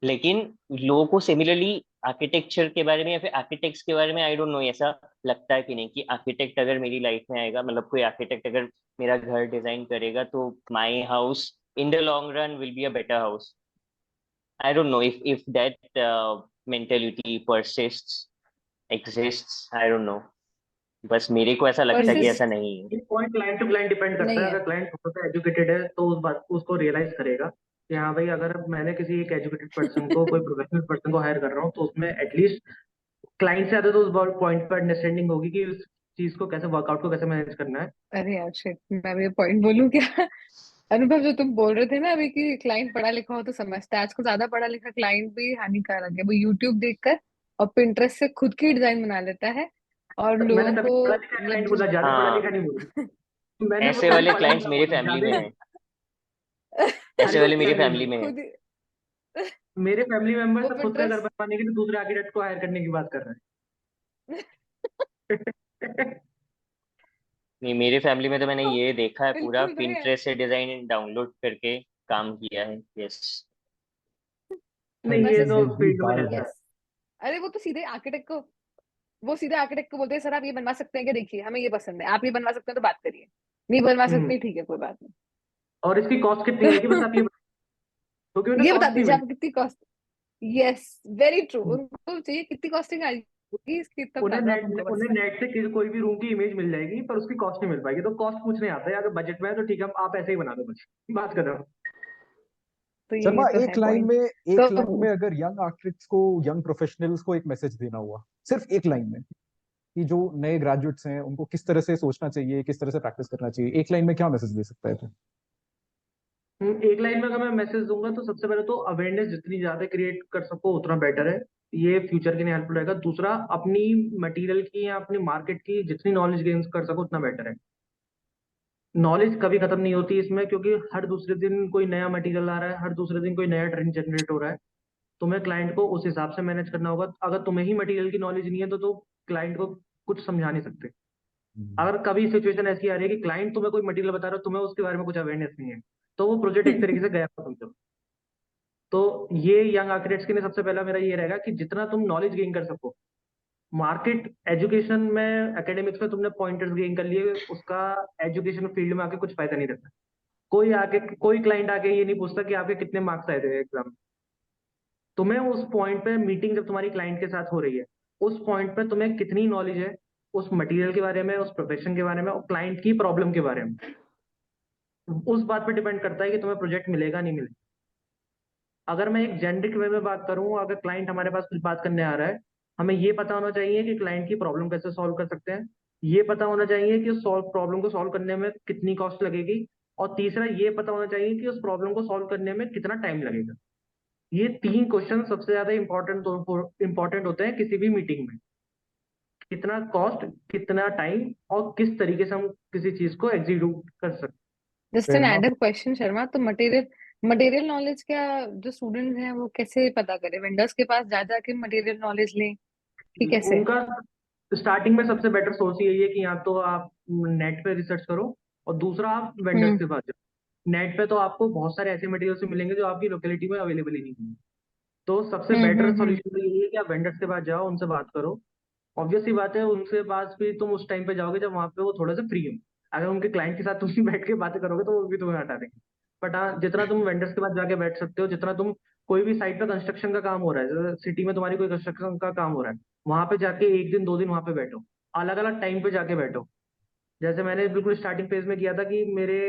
लेकिन लोगों को सिमिलरली आर्किटेक्चर के बारे में या फिर आर्किटेक्ट्स के बारे में आई डोंट नो, ऐसा लगता है कि नहीं कि आर्किटेक्ट अगर मेरी लाइफ में आएगा, मतलब कोई आर्किटेक्ट अगर मेरा घर डिजाइन करेगा तो my house in the long run will be a better house. I don't know if that mentality persists, exists. I don't know. बस मेरे को ऐसा लगता है कि परसिस्ट ऐसा नहीं है। ये point client to client depend करता नहीं है। है। अगर क्लाइंट थोड़ा सा एजुकेटेड है तो उस बात उसको रियलाइज करेगा कि हाँ भाई, अगर मैंने किसी एक एजुकेटेड पर्सन को, कोई प्रोफेशनल पर्सन को हायर कर रहा हूँ, तो उसमें एटलीस्ट क्लाइंट से ज्यादा तो उस पॉइंट पर अंडरस्टैंडिंग होगी कि उस चीज को कैसे, वर्कआउट को कैसे मैनेज करना है। अरे यार शिट, मैं भी पॉइंट बोलूं क्या? अनुभव, जो तुम बोल रहे थे ना अभी कि क्लाइंट पढ़ा लिखा हो तो समझता है, आज को ज्यादा पढ़ा लिखा क्लाइंट भी हानिकारक है। वो यूट्यूब देखकर और पिंटरेस्ट से खुद की डिजाइन बना लेता है और मैंने लोगों तभी को पढ़ा लिखा मतलब क्लाइंट बोला, ज्यादा पढ़ा लिखा हाँ, नहीं बोला। मैंने ऐसे बोला वाले पढ़ा क्लाइंट्स लिखा मेरे बोला, फैमिली ज्यादा में ही हैं। ऐसे तारीफ वाले मेरी कर रही फैमिली है। में हैं। खुद मेरे फैमिली मेंबर वो सब खुद का घर पिंटरेस्ट बनवाने के लिए दूसरे आर्किटेक्ट को हायर करने की बात कर रहे हैं। नहीं, मेरे फैमिली में तो मैंने ये देखा है, पूरा बिल्कुल रहे हैं। पिंटरेस्ट से डिजाइन डाउनलोड करके काम किया है। यस। नहीं, हर ये चीज तो में घी फील्ड में डाल रहता है। यस। अरे वो तो सीधे आर्किटेक्ट को, वो सीधे आर्किटेक्ट को बोलते हैं, सर आप ये बनवा सकते हैं क्या, देखिए हमें ये पसंद है, आप ये बनवा सकते हैं तो बात करिए, नहीं बनवा हम्म। सकते ठीक है कोई बात और इसकी कॉस्ट कितनी आएगी बस आप ये नहीं। बताओ, क्योंकि उन्हें ये बता कॉस्ट नहीं दीजिए मिली। आपको कितनी कॉस्ट। यस, वेरी ट्रू, उनको चाहिए कितनी कॉस्टिंग आएगी इसकी, तब बता दो आप हमको बस। उन्हें नेट से कोई भी रूम की इमेज मिल जाएगी, पर उसकी कॉस्ट नहीं मिल पाएगी। तो कॉस्ट पूछने आता है, अगर बजट में है तो ठीक है, आप ऐसे ही बना दो, बस बात कर रहा हूँ। तो शर्मा, ये तो है पॉइंट। एक तो लाइन में अगर यंग आर्किटेक्ट्स को, यंग प्रोफेशनल्स को एक मैसेज देना हुआ, सिर्फ एक लाइन में, कि जो नए ग्रेजुएट्स हैं उनको किस तरह से सोचना चाहिए, किस तरह से प्रैक्टिस करना चाहिए, एक लाइन में क्या मैसेज दे सकता है फिर? एक लाइन में अगर मैं मैसेज दूंगा तो सबसे पहले तो अवेयरनेस जितनी ज्यादा क्रिएट कर सको उतना बेटर है। ये फ्यूचर के लिए हेल्पफुल रहेगा। दूसरा, अपनी मटेरियल की या अपनी मार्केट की जितनी नॉलेज गेन कर सको उतना बेटर है। नॉलेज कभी खत्म नहीं होती इसमें, क्योंकि हर दूसरे दिन कोई नया मटेरियल आ रहा है, हर दूसरे दिन कोई नया ट्रेंड जनरेट हो रहा है। तुम्हें क्लाइंट को उस हिसाब से मैनेज करना होगा। अगर तुम्हें ही मटेरियल की नॉलेज नहीं है तो क्लाइंट को कुछ समझा नहीं सकते। हम्म। अगर कभी सिचुएशन ऐसी आ रही है कि क्लाइंट तुम्हें कोई मटेरियल बता रहा है, तुम्हें उसके बारे में कुछ अवेयरनेस नहीं है, तो वो प्रोजेक्ट एक तरीके से गया समझो। तो ये यंग आर्किटेक्ट्स के लिए सबसे पहला मेरा ये रहेगा कि जितना तुम नॉलेज गेन कर सको, मार्केट एजुकेशन में, एकेडमिक्स में तुमने पॉइंटर्स गेन कर लिए, उसका एजुकेशन फील्ड में आके कुछ फायदा नहीं रहता। कोई क्लाइंट आके ये नहीं पूछता कि आपके कितने मार्क्स आए थे एग्जाम। तुम्हें उस पॉइंट पे, मीटिंग जब तुम्हारी क्लाइंट के साथ हो रही है, उस पॉइंट पे तुम्हें कितनी नॉलेज है उस मटेरियल के बारे में, उस प्रोफेशन के बारे में और क्लाइंट की प्रॉब्लम के बारे में, उस बात पे डिपेंड करता है कि तुम्हें प्रोजेक्ट मिलेगा नहीं मिलेगा। अगर मैं एक जेनरिक वे में बात करूं, अगर क्लाइंट हमारे पास कुछ बात करने आ रहा है, हमें ये पता होना चाहिए कि क्लाइंट की प्रॉब्लम कैसे सॉल्व कर सकते हैं। ये पता होना चाहिए कि उस प्रॉब्लम को सॉल्व करने में कितनी कॉस्ट लगेगी। और तीसरा, ये पता होना चाहिए कि उस प्रॉब्लम को सॉल्व करने में कितना टाइम लगेगा। ये 3 क्वेश्चन सबसे ज्यादा इंपॉर्टेंट होते हैं किसी भी मीटिंग में। कितना कॉस्ट, कितना टाइम, और किस तरीके से हम किसी चीज को एग्जीक्यूट कर सकते just an Prerna. Added question Sharma, तो मटेरियल मटेरियल नॉलेज क्या जो स्टूडेंट्स हैं वो कैसे पता करें, वेंडर्स के पास जा जाके मटेरियल नॉलेज लें कि हैं कैसे? उनका। स्टार्टिंग में सबसे बेटर सोर्स यही है कि या तो आप नेट पे रिसर्च करो, और दूसरा आप वेंडर्स हम्म। के पास जाओ। नेट पे तो आपको बहुत सारे ऐसे मटेरियल से मिलेंगे जो आपकी लोकेलिटी में अवेलेबल ही नहीं होंगे। तो सबसे बेटर हम्म। सॉल्यूशन तो यही है कि आप वेंडर्स के पास जाओ, उनसे बात करो। ऑब्वियस सी बात है, उनके पास भी तुम उस टाइम पे जाओगे जब वहां पे वो थोड़ा सा फ्री हो। अगर उनके क्लाइंट के साथ तुम बैठ के बातें करोगे तो वो भी तुम्हें हटा देंगे। बट हाँ, जितना तुम वेंडर्स के पास जाके बैठ सकते हो, जितना तुम, कोई भी साइट पे कंस्ट्रक्शन का काम हो रहा है, जैसे सिटी में तुम्हारी कोई कंस्ट्रक्शन का काम हो रहा है, वहां पे जाके 1 दिन 2 दिन वहां पे बैठो। अलग अलग टाइम पे जाके बैठो। जैसे मैंने बिल्कुल स्टार्टिंग फेज में किया था कि मेरे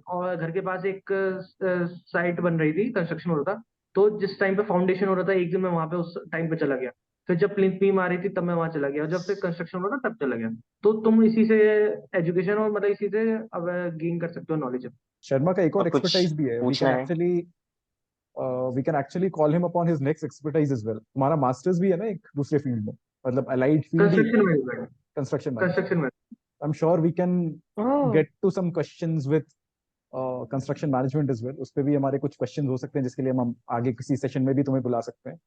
और घर के पास एक साइट बन रही थी, कंस्ट्रक्शन हो रहा था। तो जिस टाइम पे फाउंडेशन हो रहा था एक दिन मैं वहां पे उस टाइम पे चला गया, फिर जब प्लिंथ बीम आ रही थी तब मैं वहां चला गया, और जब फिर कंस्ट्रक्शन हो रहा था तब चला गया। तो तुम इसी से एजुकेशन और मतलब इसी से अब गेन कर सकते हो नॉलेज। शर्मा का एक और और कुछ एक्सपर्टाइज भी है, पूछना है? We can actually call him upon his next expertise as well. तुम्हारा मास्टर्स भी है ना एक दूसरे फील्ड में, मतलब अलाइड फील्ड ही, construction management. Construction management. Construction I am sure we can oh get to some questions with construction management as well. उस पे भी हमारे कुछ क्वेश्चंस हो सकते हैं जिसके लिए हम आगे किसी सेशन में भी तुम्हें बुला सकते हैं।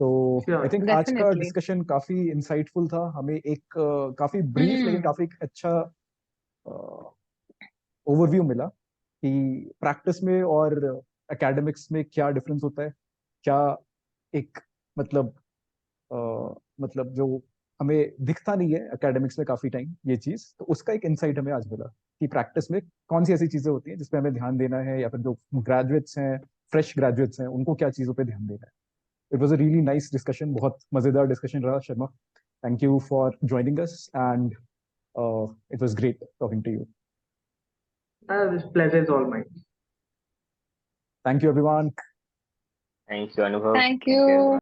तो आई श्योर। थिंक आज का डेफिनेटली। डिस्कशन काफी इंसाइटफुल था। हमें एक काफी ब्रीफ लेकिन हम्म काफी एक अच्छा ओवरव्यू मिला कि प्रैक्टिस में और एकेडमिक्स में क्या डिफरेंस होता है, क्या एक मतलब मतलब जो हमें दिखता नहीं है एकेडमिक्स में काफी टाइम ये चीज, तो उसका एक इंसाइट हमें आज मिला कि प्रैक्टिस में कौन सी ऐसी चीजें होती हैं जिसपे हमें ध्यान देना है, या फिर जो ग्रेजुएट्स हैं, फ्रेश ग्रेजुएट्स हैं, उनको क्या चीजों पे ध्यान देना है। It was a really nice discussion, बहुत मजेदार डिस्कशन रहा Sharma. Thank you for joining us and it was great talking to you. This pleasure is all mine. Thank you everyone. Thank you Anubhav. Thank you.